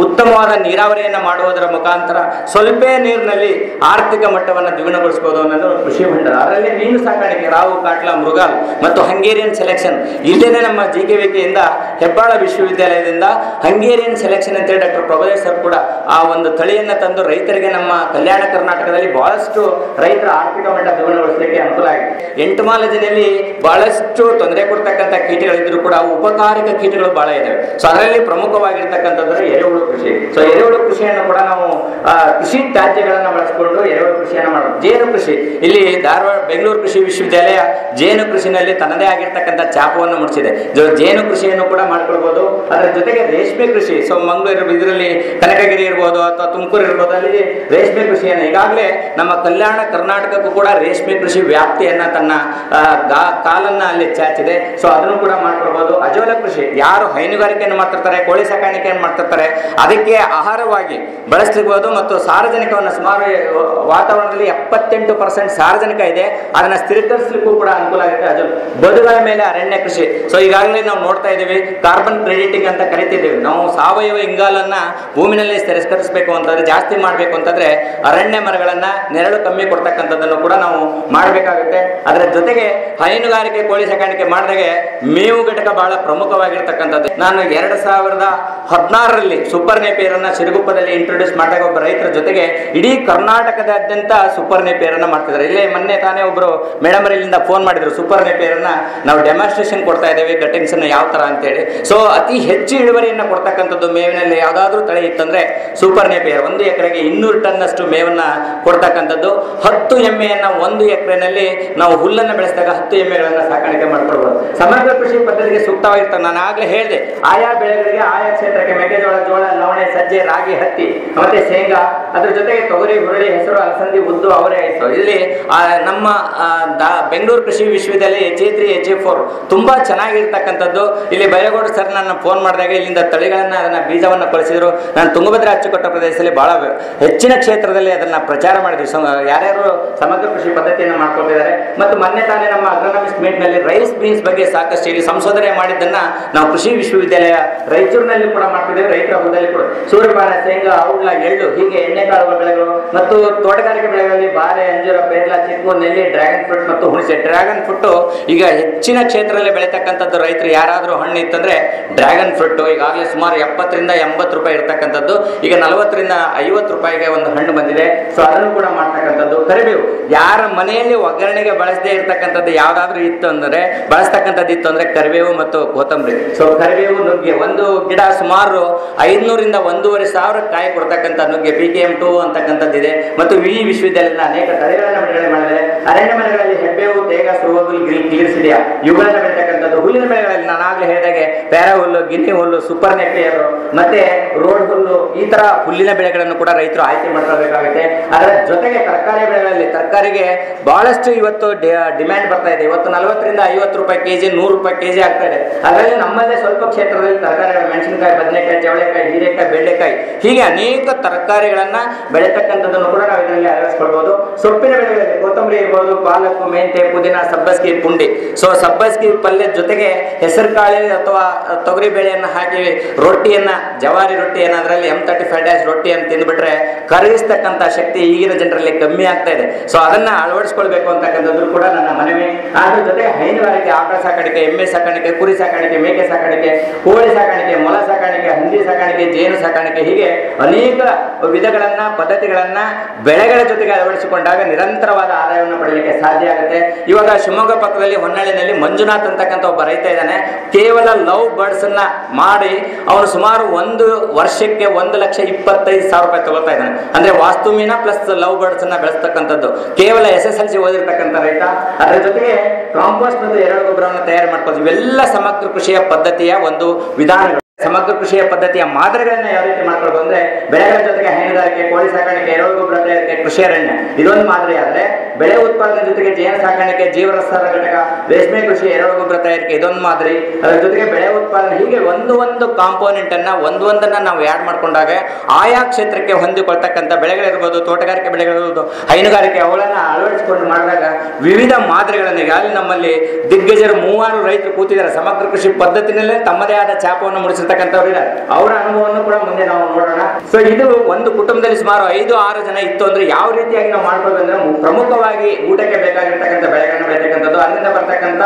ಉತ್ತಮವಾದ ನೀರಾವರಿಯನ್ನು ಮಾಡುವುದರ ಮುಖಾಂತರ ಸ್ವಲ್ಪ ನೀರಿನಲ್ಲಿ ಆರ್ಥಿಕ ಮಟ್ಟವನ್ನು ದ್ವಿಗುಣಗೊಳಿಸಬಹುದು ಅನ್ನೋದು ಕೃಷಿ ಹೊಂಡ. ಅದರಲ್ಲಿ ಮೀನು ಸಾಕಾಣಿಕೆ, ರಾವು, ಕಾಟ್ಲಾ, ಮೃಗಾಲ್ ಮತ್ತು ಹಂಗೇರಿಯನ್ ಸೆಲೆಕ್ಷನ್. ಇಲ್ಲೇನೆ ನಮ್ಮ JKVKಯಿಂದ ಹೆಬ್ಬಾಳ ವಿಶ್ವವಿದ್ಯಾಲಯದಿಂದ ಹಂಗೇರಿಯನ್ ಸೆಲೆಕ್ಷನ್ ಅಂತೇಳಿ ಡಾಕ್ಟರ್ ಪ್ರಭುದೇವ್ ಸರ್ ಕೂಡ ಆ ಒಂದು ತಳಿಯನ್ನು ತಂದು ರೈತರಿಗೆ ನಮ್ಮ ಕಲ್ಯಾಣ ಕರ್ನಾಟಕದಲ್ಲಿ ಬಹಳಷ್ಟು ರೈತರ ಆರ್ಥಿಕ ಮಟ್ಟ ದ್ವಿಗುಣಗೊಳಿಸಲಿಕ್ಕೆ ಅನುಕೂಲ ಆಗಿದೆ. ಎಂಟಮಾಲಜಿನಲ್ಲಿ ಬಹಳಷ್ಟು ತೊಂದರೆ ಕೊಡ್ತಕ್ಕಂಥ ಕೀಟಗಳಿದ್ರು ಕೂಡ ಉಪಕಾರಕ ಕೀಟಗಳು ಬಹಳ ಇದಾವೆ. ಸೊ ಅದರಲ್ಲಿ ಪ್ರಮುಖವಾಗಿರ್ತಕ್ಕಂಥದ್ದು ಎರೆಹುಳು ಕೃಷಿ. ಸೊ ಎರೆಹುಳು ಕೃಷಿಯನ್ನು ಕೂಡ ನಾವು ಕೃಷಿ ತ್ಯಾಜ್ಯಗಳನ್ನು ಬಳಸಿಕೊಂಡು ಎರೆಹುಳು ಕೃಷಿಯನ್ನು ಮಾಡೋದು. ಜೇನು ಕೃಷಿ, ಇಲ್ಲಿ ಧಾರವಾಡ ಬೆಂಗಳೂರು ಕೃಷಿ ವಿಶ್ವವಿದ್ಯಾಲಯ ಜೇನು ಕೃಷಿನಲ್ಲಿ ತನ್ನದೇ ಆಗಿರ್ತಕ್ಕಂಥ ಛಾಪವನ್ನು ಮೂಡಿಸಿದೆ. ಜೇನು ಕೃಷಿಯನ್ನು ಕೂಡ ಮಾಡ್ಕೊಳ್ಬಹುದು. ಅದರ ಜೊತೆಗೆ ರೇಷ್ಮೆ ಕೃಷಿ, ಸೊ ಮಂಗಳೂರು ಇದರಲ್ಲಿ ಕನಕಗಿರಿ ಇರ್ಬೋದು ಅಥವಾ ತುಮಕೂರು ಇರ್ಬೋದು, ಅಲ್ಲಿ ರೇಷ್ಮೆ ಕೃಷಿಯನ್ನು ಈಗಾಗಲೇ ನಮ್ಮ ಕಲ್ಯಾಣ ಕರ್ನಾಟಕಕ್ಕೂ ಕೂಡ ರೇಷ್ಮೆ ಕೃಷಿ ವ್ಯಾಪ್ತಿಯನ್ನ ತನ್ನ ಕಾಲನ್ನ ಅಲ್ಲಿ ಚಾಚಿದೆ. ಸೊ ಅದನ್ನು ಕೂಡ ಮಾಡ್ಕೊಳ್ಬಹುದು. ಅಜೋಲ ಕೃಷಿ, ಯಾರು ಹೈನುಗಾರಿಕೆಯನ್ನು ಮಾಡ್ತಿರ್ತಾರೆ, ಕೋಳಿ ಸಾಕಾಣಿಕೆಯನ್ನು ಮಾಡ್ತಿರ್ತಾರೆ, ಅದಕ್ಕೆ ಆಹಾರವಾಗಿ ಬಳಸಬಹುದು. ಮತ್ತು ಸಾರ್ವಜನಿಕವನ್ನು ಸುಮಾರು ವಾತಾವರಣದಲ್ಲಿ 78% ಸಾರ್ವಜನಿಕ ಇದೆ, ಅದನ್ನ ಸ್ಥಿರೀಕರಿಸಲಿಕ್ಕೂ ಕೂಡ ಅನುಕೂಲ ಆಗುತ್ತೆ. ಅಜೋಲ ಬದುಗಳ ಮೇಲೆ ಅರಣ್ಯ ಕೃಷಿ. ಸೊ ಈಗಾಗಲೇ ನಾವು ನೋಡ್ತಾ ಇದ್ದೀವಿ, ಕಾರ್ಬನ್ ಕ್ರೆಡಿಟಿಂಗ್ ಅಂತ ಕರಿತಿದ್ದೀವಿ. ನಾವು ಸಾವಯವ ಇಂಗಾಲನ್ನ ಭೂಮಿನಲ್ಲಿ ತಿರಸ್ಕರಿಸಬೇಕು ಅಂತಂದ್ರೆ, ಜಾಸ್ತಿ ಮಾಡಬೇಕು ಅಂತಂದ್ರೆ ಅರಣ್ಯ ಮರಗಳನ್ನ ನೆರಳು ಕಮ್ಮಿ ಕೊಡ್ತಕ್ಕಂಥದ್ದನ್ನು ಕೂಡ ನಾವು ಮಾಡಬೇಕಾಗುತ್ತೆ. ಅದರ ಜೊತೆಗೆ ಹೈನುಗಾರಿಕೆ, ಕೋಳಿ ಸಾಕಾಣಿಕೆ ಮಾಡಿದಾಗೆ ಮೇವು ಘಟಕ ಬಹಳ ಪ್ರಮುಖವಾಗಿರ್ತಕ್ಕಂಥದ್ದು. ನಾನು 2016ರಲ್ಲಿ ಸೂಪರ್ ನೇಪಿಯರ್ ಅನ್ನ ಸಿರುಗುಪ್ಪದಲ್ಲಿ ಇಂಟ್ರೊಡ್ಯೂಸ್ ಮಾಡಿದಾಗ ಒಬ್ಬ ರೈತರ ಜೊತೆಗೆ ಇಡೀ ಕರ್ನಾಟಕದಾದ್ಯಂತ ಸೂಪರ್ ನೇಪಿಯರ್ ಅನ್ನ ಮಾಡ್ತಿದ್ದಾರೆ. ಇಲ್ಲೇ ಮೊನ್ನೆ ತಾನೇ ಒಬ್ರು ಮೇಡಮ್ ಇಲ್ಲಿಂದ ಫೋನ್ ಮಾಡಿದ್ರು, ಸೂಪರ್ ನೇಪಿಯರ್ ಅನ್ನ ನಾವು ಡೆಮಾನ್ಸ್ಟ್ರೇಷನ್ ಕೊಡ್ತಾ ಇದ್ದೇವೆ, ಕಟಿಂಗ್ಸ್ ಅನ್ನ ಯಾವ ತರ ಅಂತೇಳಿ. ಸೊ ಅತಿ ಹೆಚ್ಚು ಇಳುವರಿಯನ್ನು ಕೊಡ್ತಕ್ಕಂಥದ್ದು ಮೇವಿನಲ್ಲಿ ಯಾವ್ದಾದ್ರು ತಳಿ ಇತ್ತಂದ್ರೆ ಸೂಪರ್ ನೇಪಿಯರ್. 1 ಎಕರೆಗೆ 200 ಟನ್ ಅಷ್ಟು ಮೇವನ್ನ ಕೊಡ್ತಕ್ಕಂಥದ್ದು. 10 ಎಮ್ಮೆಯನ್ನ 1 ಎಕರೆನಲ್ಲಿ ನಾವು ಹುಲ್ಲನ್ನು ಬೆಳೆಸಿದಾಗ 10 ಎಮ್ಮೆಗಳನ್ನ ಸಾಕಾಣಿಕೆ ಮಾಡ್ಕೊಳ್ಬಹುದು. ಸಮಗ್ರ ಕೃಷಿ ಪದ್ಧತಿಗೆ ಸೂಕ್ತವಾಗಿರ್ತದೆ. ನಾನು ಆಗ್ಲೇ ಹೇಳಿದೆ, ಆಯಾ ಬೆಳೆಗಳಿಗೆ ಆಯಾ ಕ್ಷೇತ್ರಕ್ಕೆ ಮೆಕ್ಕೆಜೋಳ, ಜೋಳ, ನವಣೆ, ಸಜ್ಜೆ, ರಾಗಿ, ಹತ್ತಿ ಮತ್ತೆ ಶೇಂಗಾ, ಅದ್ರ ಜೊತೆಗೆ ತೊಗರಿ, ಹುರುಳಿ, ಹೆಸರು, ಅಲಸಂದಿ, ಉದ್ದು, ಅವರೆ ಆಯಿತು. ಇಲ್ಲಿ ನಮ್ಮ ಬೆಂಗಳೂರು ಕೃಷಿ ವಿಶ್ವವಿದ್ಯಾಲಯ HA3 HA4 ತುಂಬಾ ಚೆನ್ನಾಗಿರ್ತಕ್ಕಂಥದ್ದು. ಇಲ್ಲಿ ಬೈರೇಗೌಡ ಸರ್ ನನ್ನ ಫೋನ್ ಮಾಡಿದಾಗ ಇಲ್ಲಿಂದ ತಳಿಗಳನ್ನ ಅದನ್ನ ಬೀಜವನ್ನ ಕಳಿಸಿದ್ರು. ನಾನು ತುಂಗಭದ್ರಾ ಅಚ್ಚುಕಟ್ಟು ಪ್ರದೇಶದಲ್ಲಿ ಬಹಳ ಹೆಚ್ಚಿನ ಕ್ಷೇತ್ರದಲ್ಲಿ ಅದನ್ನ ಪ್ರಚಾರ ಮಾಡಿದ್ವಿ. ಯಾರ್ಯಾರು ಸಮಗ್ರ ಕೃಷಿ ಪದ್ಧತಿಯನ್ನು ಮಾಡ್ಕೊಳ್ತಿದ್ದಾರೆ. ಮತ್ತು ಮೊನ್ನೆ ತಾನೇ ನಮ್ಮ ಅಗ್ರೋನಮಿಸ್ಟ್ ಮೀಟ್ ನಲ್ಲಿ ರೈಸ್ ಬೀನ್ಸ್ ಬಗ್ಗೆ ಸಾಕಷ್ಟು ಇಲ್ಲಿ ಸಂಶೋಧನೆ ಮಾಡಿದ್ದನ್ನ ನಾವು ಕೃಷಿ ವಿಶ್ವವಿದ್ಯಾಲಯ ರಾಯಚೂರಿನಲ್ಲಿ ಕೂಡ ಮಾಡ್ತಿದ್ದೇವೆ. ರೈತರ ಹೊಲದಲ್ಲಿ ಕೂಡ ಸೂರ್ಯಪಾನ, ಶೇಂಗಾ, ಔಡ್ಲ, ಎಳ್ಳು ಹೀಗೆ ಎಣ್ಣೆಕಾಳುಗಳ ಬೆಳೆಗಳು ಮತ್ತು ತೋಟಗಾರಿಕೆ ಬೆಳೆಗಳಲ್ಲಿ ಬಾರೆ, ಅಂಜೂರ, ಪೇರ್ಲ, ಚಿಕ್ಕು, ನೆಲ್ಲಿ, ಡ್ರ್ಯಾಗನ್ ಫ್ರೂಟ್ ಮತ್ತು ಹುಣಸೆ. ಡ್ರ್ಯಾಗನ್ ಫ್ರೂಟ್ ಈಗ ಹೆಚ್ಚಿನ ಕ್ಷೇತ್ರದಲ್ಲಿ ಬೆಳೀತಕ್ಕಂಥದ್ದು. ರೈತರು ಯಾರಾದರೂ ಹಣ್ಣು ಇತ್ತಂದ್ರೆ ಡ್ರ್ಯಾಗನ್ ಫ್ರೂಟ್ ಈಗಾಗಲೇ ಸುಮಾರು 70ರಿಂದ 80 ರೂಪಾಯಿ ಇರ್ತಕ್ಕಂಥದ್ದು ಈಗ 40ರಿಂದ 50 ರೂಪಾಯಿಗೆ ಒಂದು ಹಣ್ಣು ಬಂದಿದೆ. ಸೊ ಅದನ್ನು ಕೂಡ ಮಾಡ್ತಕ್ಕಂಥದ್ದು. ಕರಿಬೇವು, ಯಾರ ಮನೆಯಲ್ಲಿ ಒಗ್ಗರಣೆಗೆ ಬಳಸದೇ ಇರ್ತಕ್ಕಂಥದ್ದು ಯಾವ್ದಾದ್ರು ಇತ್ತು ಅಂದ್ರೆ ಬಳಸ್ತಕ್ಕಂಥದ್ದು ಇತ್ತು ಅಂದ್ರೆ ಕರಿಬೇವು ಮತ್ತು ಕೊತ್ತಂಬರಿ. ಸೊ ಕರಿಬೇವು, ನುಗ್ಗೆ, ಒಂದು ಗಿಡ ಸುಮಾರು 500ರಿಂದ 1,500 ಕಾಯಿ ಕೊಡ್ತಕ್ಕಂಥ ನುಗ್ಗೆ PKM2 ಅಂತಕ್ಕಂಥದ್ದಿದೆ. ಮತ್ತು ವಿಶ್ವವಿದ್ಯಾಲಯದ ಅನೇಕ ತಳಿಗಳನ್ನು ಬಿಡುಗಡೆ ಮಾಡಿದರೆ. ಅರಣ್ಯ ಮನೆಗಳಲ್ಲಿ ಹೆಬ್ಬೇವು, ತೇಗ, ಸುರುವಗುಲ್, ಗಿಲಿಸಿಡಿಯ ಇವುಗಳನ್ನ ಬೆಳೀತಕ್ಕಂಥದ್ದು. ಹುಲ್ಲಿನ ಬೆಳೆಗಳಲ್ಲಿ ನಾನು ಆಗ್ಲೇ ಹೇಳಿದಾಗೆ ಪ್ಯಾರಾ ಹುಲ್ಲು, ಗಿನ್ನಿ ಹುಲ್ಲು, ಸೂಪರ್ ನೆಪಿಯರ್ ಮತ್ತೆ ರೋಡ್ ಹುಲ್ಲು, ಈ ತರ ಹುಲ್ಲಿನ ಬೆಳೆಗಳನ್ನು ಕೂಡ ರೈತರು ಆಯ್ಕೆ ಮಾಡ್ಕೊಳ್ಬೇಕಾಗುತ್ತೆ. ಅದರ ಜೊತೆಗೆ ತರಕಾರಿ ಬೆಳೆಗಳಲ್ಲಿ ತರಕಾರಿಗೆ ಬಹಳಷ್ಟು ಇವತ್ತು ಡಿಮ್ಯಾಂಡ್ ಬರ್ತಾ ಇದೆ. ಇವತ್ತು 40 ರಿಂದ 50 ರೂಪಾಯಿ ಕೆಜಿ, 100 ರೂಪಾಯಿ ಕೆಜಿ ಆಗ್ತಾ ಇದೆ. ಅದರಲ್ಲಿ ನಮ್ಮಲ್ಲೇ ಸ್ವಲ್ಪ ಕ್ಷೇತ್ರದಲ್ಲಿ ತರಕಾರಿಗಳು ಮೆಣಸಿನಕಾಯಿ, ಬದನೆಕಾಯಿ, ಚವಳೆಕಾಯಿ, ಹೀರೆಕಾಯಿ, ಬೆಂಡೆಕಾಯಿ ಹೀಗೆ ಅನೇಕ ತರಕಾರಿಗಳನ್ನ ಬೆಳೆತಕ್ಕಂಥದ್ದನ್ನು ಕೂಡ ನಾವು ಇದರಲ್ಲಿ ಅಳವಡಿಸ್ಕೊಳ್ಬಹುದು. ಸೊಪ್ಪಿನ ಬೆಳೆಗಳಲ್ಲಿ ಕೊತ್ತಂಬರಿ ಇರ್ಬೋದು, ಪಾಲಕ್, ಮೆಂತೆ, ಪುದೀನ, ಸಬ್ಬಸ್ಗಿ, ಪುಂಡಿ. ಸೊ ಸಬ್ಬಸ್ಗಿ ಪಲ್ಯ ಜೊತೆಗೆ ಹೆಸರು ಕಾಳು ಅಥವಾ ತೊಗರಿ ಬೇಳೆಯನ್ನು ಹಾಕಿ ರೊಟ್ಟಿಯನ್ನ, ಜವಾರಿ ರೊಟ್ಟಿಯನ್ನ ಅದರಲ್ಲಿ M35 ರೊಟ್ಟಿಯನ್ನು ತಿಂದ್ಬಿಟ್ರೆ ಕರಗಿಸ್ತಕ್ಕಂಥ ಶಕ್ತಿ ಈಗಿನ ಜನರಲ್ಲಿ ಕಮ್ಮಿ ಆಗ್ತಾ ಇದೆ. ಸೊ ಅದನ್ನ ಅಳವಡಿಸ್ಕೊಳ್ಬೇಕು ಅಂತಕ್ಕಂಥದ್ದು ಕೂಡ ನನ್ನ ಮನವಿ. ಅದ್ರ ಜೊತೆಗೆ ಹೈನುಗಾರಿಕೆ, ಆಕಳ ಸಾಕಾಣಿಕೆ, ಎಮ್ಮೆ ಸಾಕಾಣಿಕೆ, ಕುರಿ ಸಾಕಾಣಿಕೆ, ಮೇಕೆ ಸಾಕಾಣಿಕೆ, ಕೋಳಿ ಸಾಕಾಣಿಕೆ, ಮೊಲ ಸಾಕಾಣಿಕೆ, ಹಂದಿ ಸಾಕಾಣಿಕೆ, ಜೇನು ಸಾಕಾಣಿಕೆ ಹೀಗೆ ಅನೇಕ ವಿಧಗಳನ್ನ, ಪದ್ಧತಿಗಳನ್ನ ಬೆಳೆಗಳ ಜೊತೆಗೆ ಅಳವಡಿಸಿಕೊಂಡಾಗ ನಿರಂತರವಾದ ಆದಾಯವನ್ನು ಪಡೆಯಲಿಕ್ಕೆ ಸಾಧ್ಯ ಆಗುತ್ತೆ. ಇವಾಗ ಶಿವಮೊಗ್ಗ ಪಕ್ಕದಲ್ಲಿ ಹೊನ್ನಳ್ಳಿನಲ್ಲಿ ಮಂಜುನಾಥ್ ಅಂತಕ್ಕಂಥ ಒಬ್ಬ ರೈತ ಇದ್ದಾನೆ. ಕೇವಲ ಲವ್ ಬರ್ಡ್ಸ್ ಅನ್ನ ಮಾಡಿ ಅವನು ಸುಮಾರು ಒಂದು ವರ್ಷಕ್ಕೆ 1,25,000 ರೂಪಾಯಿ ತಗೊಳ್ತಾ ಇದ್ದಾನೆ. ಅಂದ್ರೆ ವಾಸ್ತು ಮೀನ ಪ್ಲಸ್ ಲವ್ ಬರ್ಡ್ಸ್ ಅನ್ನ ಬೆಳೆಸ್ತಕ್ಕಂಥದ್ದು. ಕೇವಲ SSLC ಓದಿರ್ತಕ್ಕಂಥ ರೈತ. ಅದರ ಜೊತೆಗೆ ಕಾಂಪೋಸ್ಟ್ ಮತ್ತು ಎರೆಹುಳು ಗೊಬ್ಬರವನ್ನು ತಯಾರು ಮಾಡ್ಬೋದು. ಇವೆಲ್ಲ ಸಮಗ್ರ ಕೃಷಿಯ ಪದ್ಧತಿಯ ಒಂದು ವಿಧಾನಗಳು. ಸಮಗ್ರ ಕೃಷಿಯ ಪದ್ಧತಿಯ ಮಾದರಿಗಳನ್ನ ಯಾವ ರೀತಿ ಮಾಡ್ಕೊಳ್ಬೋದು ಅಂದ್ರೆ ಬೆಳೆಗಳ ಜೊತೆಗೆ ಹೈನುಗಾರಿಕೆ, ಕೋಳಿ ಸಾಕಾಣಿಕೆ, ಎರೆಹುಳು ಗೊಬ್ಬರ ತಯಾರಿಕೆ, ಕೃಷಿ ಅರಣ್ಯ ಇದೊಂದು ಮಾದರಿ ಆದ್ರೆ, ಬೆಳೆ ಉತ್ಪಾದನೆ ಜೊತೆಗೆ ಜೇನು ಸಾಕಾಣಿಕೆ, ಜೀವರಸಾರ ಘಟಕ, ರೇಷ್ಮೆ ಕೃಷಿ, ಎರೆಹುಳು ಗೊಬ್ಬರ ತಯಾರಿಕೆ ಇದೊಂದು ಮಾದರಿ. ಅದರ ಜೊತೆಗೆ ಬೆಳೆ ಉತ್ಪಾದನೆ ಹೀಗೆ ಒಂದು ಕಾಂಪೋನೆಂಟ್ ಅನ್ನ ಒಂದೊಂದನ್ನ ನಾವು ಆಡ್ ಮಾಡ್ಕೊಂಡಾಗ ಆಯಾ ಕ್ಷೇತ್ರಕ್ಕೆ ಹೊಂದಿಕೊಳ್ತಕ್ಕಂಥ ಬೆಳೆಗಳಿರ್ಬೋದು, ತೋಟಗಾರಿಕೆ ಬೆಳೆಗಳಿರ್ಬೋದು, ಹೈನುಗಾರಿಕೆ ಅವುಗಳನ್ನ ಅಳವಡಿಸಿಕೊಂಡು ಮಾಡಿದಾಗ ವಿವಿಧ ಮಾದರಿಗಳನ್ನು ಈಗಾಗಲೇ ನಮ್ಮಲ್ಲಿ ದಿಗ್ಗಜರು 3-6 ರೈತರು ಕೂತಿದ್ದಾರೆ. ಸಮಗ್ರ ಕೃಷಿ ಪದ್ಧತಿನಲ್ಲೇ ತಮ್ಮದೇ ಆದ ಛಾಪವನ್ನು ಮೂಡಿಸಿರ್ತಕ್ಕಂಥವ್ರು ಇದ್ದಾರೆ. ಅವರ ಅನುಭವವನ್ನು ಕೂಡ ಮುಂದೆ ನಾವು ನೋಡೋಣ. ಸೊ ಇದು ಒಂದು ಕುಟುಂಬದಲ್ಲಿ ಸುಮಾರು 5-6 ಜನ ಇತ್ತು ಅಂದ್ರೆ ಯಾವ ರೀತಿಯಾಗಿ ನಾವು ಮಾಡ್ಕೊಳ್ಬೇಕಂದ್ರೆ ಪ್ರಮುಖವಾಗಿ ಊಟಕ್ಕೆ ಬೇಕಾಗಿರ್ತಕ್ಕಂಥ ಬೆಳೆಗಳನ್ನ ಬೆಳೀತಕ್ಕಂಥದ್ದು, ಅದರಿಂದ ಬರ್ತಕ್ಕಂಥ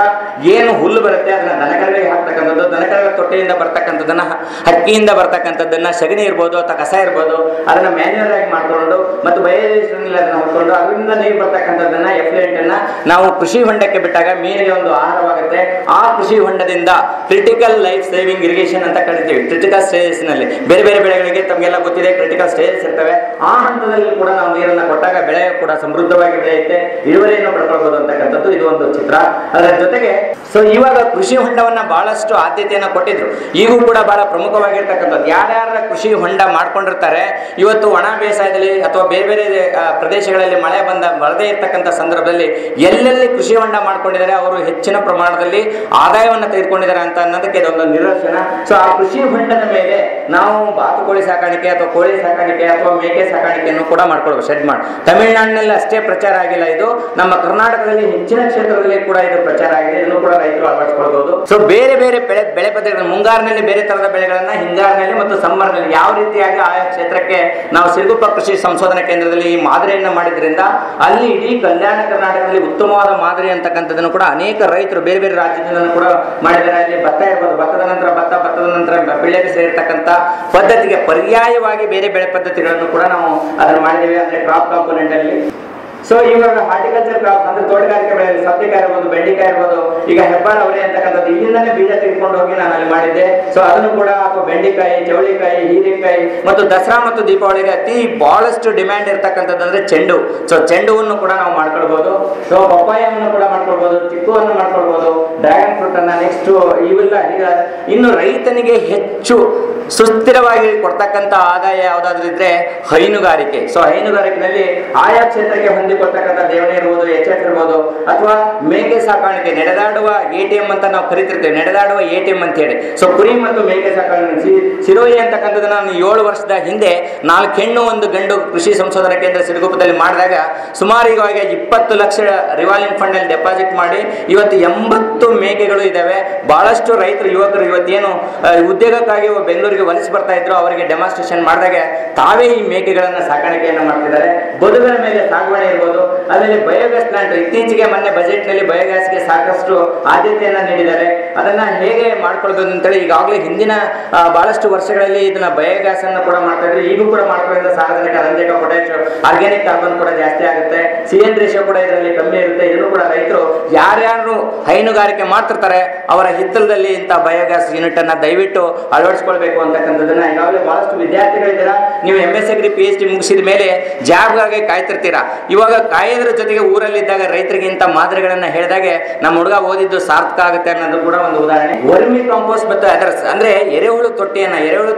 ಏನು ಹುಲ್ಲು ಬರುತ್ತೆ ಅದನ್ನ ದನಕರುಗಳಿಗೆ ಹಾಕ್ತಕ್ಕಂಥದ್ದು, ದನಕರುಗಳ ತೊಟ್ಟೆಯಿಂದ ಬರ್ತಕ್ಕಂಥದ್ದನ್ನ, ಹಕ್ಕಿಯಿಂದ ಬರ್ತಕ್ಕಂಥದ್ದನ್ನ, ಸಗಣಿ ಇರ್ಬೋದು ಅಥವಾ ಕಸ ಇರ್ಬೋದು ಅದನ್ನ ಮ್ಯಾನ್ಯುವಲ್ ಆಗಿ ಮಾಡ್ಕೊಂಡು ಮತ್ತು ಬಯಲಿನಲ್ಲಿ ಅದನ್ನ ಹೊತ್ಕೊಂಡು ಅದರಿಂದ ನೀರು ಬರ್ತಕ್ಕಂಥದ್ದನ್ನ ಎಫ್ಲುಯೆಂಟ್ ಅನ್ನ ನಾವು ಕೃಷಿ ಹೊಂಡಕ್ಕೆ ಬಿಟ್ಟಾಗ ಮೀನಿಗೆ ಒಂದು ಆಹಾರವಾಗುತ್ತೆ. ಆ ಕೃಷಿ ಹೊಂಡದಿಂದ ಕ್ರಿಟಿಕಲ್ ಲೈಫ್ ಸೇವಿಂಗ್ ಇರಿಗೇಷನ್ ಅಂತ ಕರಿತೀವಿ. ಕ್ರಿಟಿಕಲ್ ಸ್ಟೇಜಸ್ ನಲ್ಲಿ ಬೇರೆ ಬೇರೆ ಬೆಳೆಗಳಿಗೆ ತಮಗೆಲ್ಲ ಗೊತ್ತಿದೆ ಕ್ರಿಟಿಕಲ್ ಸ್ಟೇಜಸ್ ಇರ್ತವೆ. ಆ ಹಂತದಲ್ಲಿ ಕೂಡ ನಾವು ನೀರನ್ನ ಕೊಟ್ಟಾಗ ಬೆಳೆ ಕೂಡ ಸಮೃದ್ಧವಾಗಿ ಬೆಳೆಯುತ್ತೆ, ಇಳುವರಿಯನ್ನು ಪಡ್ಕೊಳ್ಬಹುದು ಅಂತಕ್ಕಂಥದ್ದು ಇದು ಒಂದು ಚಿತ್ರ. ಅದರ ಜೊತೆಗೆ ಸೊ ಇವಾಗ ಕೃಷಿ ಹೊಂಡವನ್ನ ಬಹಳಷ್ಟು ಆದ್ಯತೆಯನ್ನ ಕೊಟ್ಟಿದ್ರು. ಈಗೂ ಕೂಡ ಬಹಳ ಪ್ರಮುಖವಾಗಿರ್ತಕ್ಕಂಥದ್ದು ಯಾರ್ಯಾರ ಕೃಷಿ ಹೊಂಡ ಮಾಡ್ಕೊಂಡಿರ್ತಾರೆ, ಇವತ್ತು ಒಣ ಬೇಸಾಯದಲ್ಲಿ ಅಥವಾ ಬೇರೆ ಬೇರೆ ಪ್ರದೇಶಗಳಲ್ಲಿ ಮಳೆ ಬರದೇ ಇರ್ತಕ್ಕಂಥ ಸಂದರ್ಭದಲ್ಲಿ ಎಲ್ಲೆಲ್ಲಿ ಕೃಷಿ ಹೊಂಡ ಮಾಡ್ಕೊಂಡಿದ್ದಾರೆ ಅವರು ಹೆಚ್ಚಿನ ಪ್ರಮಾಣದಲ್ಲಿ ಆದಾಯವನ್ನು ತೆಗೆದುಕೊಂಡಿದ್ದಾರೆ ಅಂತ ಅನ್ನೋದಕ್ಕೆ ಇದೊಂದು ನಿದರ್ಶನ. ಸೊ ಆ ಕೃಷಿ ಹೊಂಡದ ಮೇಲೆ ನಾವು ಬಾತುಕೋಳಿ ಸಾಕಾಣಿಕೆ ಅಥವಾ ಕೋಳಿ ಸಾಕಾಣಿಕೆ ಅಥವಾ ಮೇಕೆ ಸಾಕಾಣಿಕೆಯನ್ನು ಕೂಡ ಮಾಡ್ಕೊಳ್ಬೋದು. ಶೆಡ್ ಮಾಡಿ ತಮಿಳುನಾಡಿನಲ್ಲಿ ಅಷ್ಟೇ ಪ್ರಚಾರ ಆಗಿಲ್ಲ, ಇದು ನಮ್ಮ ಕರ್ನಾಟಕದಲ್ಲಿ ಹೆಚ್ಚಿನ ಕ್ಷೇತ್ರದಲ್ಲಿ ಕೂಡ ಇದು ಪ್ರಚಾರ ಆಗಿದೆ. ಇದನ್ನು ಕೂಡ ರೈತರು ಅಳವಡಿಸಿಕೊಳ್ಬಹುದು. ಸೊ ಬೇರೆ ಬೇರೆ ಬೆಳೆ ಪದ್ಧತಿಗಳು, ಮುಂಗಾರಿನಲ್ಲಿ ಬೇರೆ ತರದ ಬೆಳೆಗಳನ್ನ, ಹಿಂಗಾರಿನಲ್ಲಿ ಮತ್ತು ಸಮ್ಮರ್ನಲ್ಲಿ ಯಾವ ರೀತಿಯಾಗಿ ಆಯಾ ಕ್ಷೇತ್ರಕ್ಕೆ ನಾವು ಸಿರುಗುಪ್ಪ ಕೃಷಿ ಸಂಶೋಧನಾ ಕೇಂದ್ರದಲ್ಲಿ ಈ ಮಾದರಿಯನ್ನ ಮಾಡಿದ್ರಿಂದ ಅಲ್ಲಿ ಇಡೀ ಕಲ್ಯಾಣ ಕರ್ನಾಟಕದಲ್ಲಿ ಉತ್ತಮವಾದ ಮಾದರಿ ಅಂತಕ್ಕಂಥದ್ದನ್ನು ಕೂಡ ಅನೇಕ ರೈತರು ಬೇರೆ ಬೇರೆ ರಾಜ್ಯದಿಂದ ಕೂಡ ಮಾಡಿದ್ದಾರೆ. ಅಲ್ಲಿ ಭತ್ತ ಇರ್ಬೋದು, ಭತ್ತದ ನಂತರ ಭತ್ತದ ನಂತರ ಬೆಳೆಗೆ ಸೇರಿರ್ತಕ್ಕಂಥ ಪದ್ಧತಿಗೆ ಪರ್ಯಾಯವಾಗಿ ಬೇರೆ ಬೆಳೆ ಪದ್ಧತಿಗಳನ್ನು ಕೂಡ ನಾವು ಅದನ್ನು ಮಾಡಿದ್ದೇವೆ. ಅಂದ್ರೆ ಕ್ರಾಪ್ ಕಾಂಪೋನೆಂಟ್ ಅಲ್ಲಿ ಸೊ ಇವಾಗ ಹಾರ್ಟಿಕಲ್ಚರ್ ಕ್ರಾಪ್ ಅಂದ್ರೆ ತೋಟಗಾರಿಕೆ ಬೆಳೆಯಲ್ಲಿ ಸೌತೆಕಾಯಿ ಇರ್ಬೋದು, ಬೆಂಡೆಕಾಯಿ ಇರ್ಬೋದು, ಈಗ ಹೆಬ್ಬಾಳ ಅವರೆ ಅಂತಕ್ಕಂಥದ್ದು ಇಲ್ಲಿಂದಾನೇ ಬೀಜ ತೆಗೆದುಕೊಂಡು ಹೋಗಿ ನಾನು ಅಲ್ಲಿ ಮಾಡಿದ್ದೆ. ಸೊ ಅದನ್ನು ಕೂಡ ಅಥವಾ ಬೆಂಡೆಕಾಯಿ, ಚವಳಿಕಾಯಿ, ಹೀರೆಕಾಯಿ ಮತ್ತು ದಸರಾ ಮತ್ತು ದೀಪಾವಳಿಗೆ ಅತಿ ಬಹಳಷ್ಟು ಡಿಮ್ಯಾಂಡ್ ಇರ್ತಕ್ಕಂಥದ್ದು ಅಂದ್ರೆ ಚೆಂಡು. ಸೊ ಚೆಂಡುವನ್ನು ಕೂಡ ನಾವು ಮಾಡ್ಕೊಳ್ಬಹುದು. ಸೊ ಪಪ್ಪಾಯವನ್ನು ಕೂಡ ಮಾಡ್ಕೊಳ್ಬಹುದು, ಚಿಕ್ಕುವನ್ನು ಮಾಡ್ಕೊಳ್ಬಹುದು, ಡ್ರ್ಯಾಗನ್ ಫ್ರೂಟ್ ಅನ್ನ ನೆಕ್ಸ್ಟ್ ಇವೆಲ್ಲ. ಈಗ ಇನ್ನು ರೈತನಿಗೆ ಹೆಚ್ಚು ಸುಸ್ಥಿರವಾಗಿ ಕೊಡ್ತಕ್ಕಂಥ ಆದಾಯ ಯಾವ್ದಾದ್ರು ಇದ್ರೆ ಹೈನುಗಾರಿಕೆ. ಸೊ ಹೈನುಗಾರಿಕೆಯಲ್ಲಿ ಆಯಾ ಕ್ಷೇತ್ರಕ್ಕೆ ಹೊಂದಿಕೊಳ್ತಕ್ಕಂಥ ದೇವಣೆ ಇರ್ಬೋದು, HF ಇರ್ಬೋದು, ಅಥವಾ ಮೇಕೆ ಸಾಕಾಣಿಕೆ, ನಡೆದಾಡುವ ATM ಅಂತ ನಾವು ಕರಿತಿರ್ತೇವೆ, ನಡೆದಾಡುವ ATM ಅಂತ ಹೇಳಿ. ಸೊ ಕುರಿ ಮತ್ತು ಮೇಕೆ ಸಾಕಾಣಿಕೆ ಸಿರೋಯಿ ಅಂತಕ್ಕಂಥದ್ದು ನಾನು 7 ವರ್ಷದ ಹಿಂದೆ 4 ಹೆಣ್ಣು 1 ಗಂಡು ಕೃಷಿ ಸಂಶೋಧನಾ ಕೇಂದ್ರ ಸಿರುಗುಪ್ಪದಲ್ಲಿ ಮಾಡಿದಾಗ ಸುಮಾರು ಇವಾಗ 20 ಲಕ್ಷ ರಿವಾಲ್ವಿಂಗ್ ಫಂಡ್ ಅಲ್ಲಿ ಡೆಪಾಸಿಟ್ ಮಾಡಿ ಇವತ್ತು 80 ಮೇಕೆಗಳು ಇದಾವೆ. ಬಹಳಷ್ಟು ರೈತರು ಯುವಕರು ಇವತ್ತೇನು ಉದ್ಯೋಗಕ್ಕಾಗಿ ಬೆಂಗಳೂರಿಗೆ ವಲಸೆ ಬರ್ತಾ ಇದ್ರು, ಅವರಿಗೆ ಡೆಮಾನ್ಸ್ಟ್ರೇಷನ್ ಮಾಡಿದಾಗ ತಾವೇ ಈ ಮೇಕೆಗಳನ್ನ ಸಾಕಾಣಿಕೆಯನ್ನು ಮಾಡ್ತಿದ್ದಾರೆ. ಬದುಗಳ ಮೇಲೆ ಸಾಗುವಳಿ ಇರ್ಬೋದು. ಆಮೇಲೆ ಬಯೋಗ್ಯಾಸ್ ಪ್ಲಾಂಟ್, ಇತ್ತೀಚೆಗೆ ಮೊನ್ನೆ ಬಜೆಟ್ ನಲ್ಲಿ ಬಯೋಗ್ಯಾಸ್ಗೆ ಸಾಕಷ್ಟು ಆದ್ಯತೆಯನ್ನ ನೀಡಿದ್ದಾರೆ. ಅದನ್ನ ಹೇಗೆ ಮಾಡ್ಕೊಳ್ಬೋದು ಅಂತೇಳಿ ಈಗಾಗಲೇ ಹಿಂದಿನ ಬಹಳಷ್ಟು ವರ್ಷಗಳಲ್ಲಿ ಇದನ್ನ ಬಯೋಗ್ಯಾಸ್ ಅನ್ನು ಕೂಡ ಮಾಡ್ತಾ ಇದ್ರು. ಈಗೂ ಕೂಡ ಮಾಡ್ಕೊಳ್ಳೋದ್ರಿಂದ ಸಾರ್ವಜನಿಕ ರಂಜಕ, ಪೊಟ್ಯಾಶ್, ಆರ್ಗ್ಯಾನಿಕ್ ಕಾರ್ಬನ್ ಕೂಡ ಜಾಸ್ತಿ ಆಗುತ್ತೆ. CN ರೇಷಿಯೋ ಕೂಡ ಇದರಲ್ಲಿ ಕಮ್ಮಿ ಇರುತ್ತೆ. ಇದನ್ನು ಕೂಡ ರೈತರು ಯಾರ್ಯಾರು ಹೈನುಗಾರಿಕೆ ಮಾಡ್ತಿರ್ತಾರೆ ಅವರ ಹಿತ್ತಲದಲ್ಲಿ ಇಂಥ ಬಯೋಗ್ಯಾಸ್ ಯೂನಿಟ್ ಅನ್ನ ದಯವಿಟ್ಟು ಅಳವಡಿಸ್ಕೊಳ್ಬೇಕು ಅಂತಕ್ಕಂಥದ್ದನ್ನ ಈಗಾಗಲೇ ಬಹಳಷ್ಟು ವಿದ್ಯಾರ್ಥಿಗಳಿದ್ದೀರಾ. ನೀವು MS ಅಗ್ರಿ PhD ಮುಗಿಸಿದ ಮೇಲೆ ಜಾಬ್ಗಾಗಿ ಕಾಯ್ತಿರ್ತೀರಾ. ಇವಾಗ ಕಾಯೋದ್ರ ಜೊತೆಗೆ ಊರಲ್ಲಿದ್ದಾಗ ರೈತರಿಗೆ ಇಂಥ ಮಾದರಿಗಳನ್ನ ಹೇಳಿದಾಗೆ ನಮ್ಮ ಹುಡುಗ ಓದಿದ್ದು ಸಾರ್ಥಕ ಆಗುತ್ತೆ ಅನ್ನೋದು ಕೂಡ ಒಂದು ಉದಾಹರಣೆ. ವರ್ಮಿ ಕಾಂಪೋಸ್ಟ್ ಮತ್ತು ಅದರ್ಸ್ ಅಂದ್ರೆ ಎರೆಹುಳು ತೊಟ್ಟಿಯನ್ನು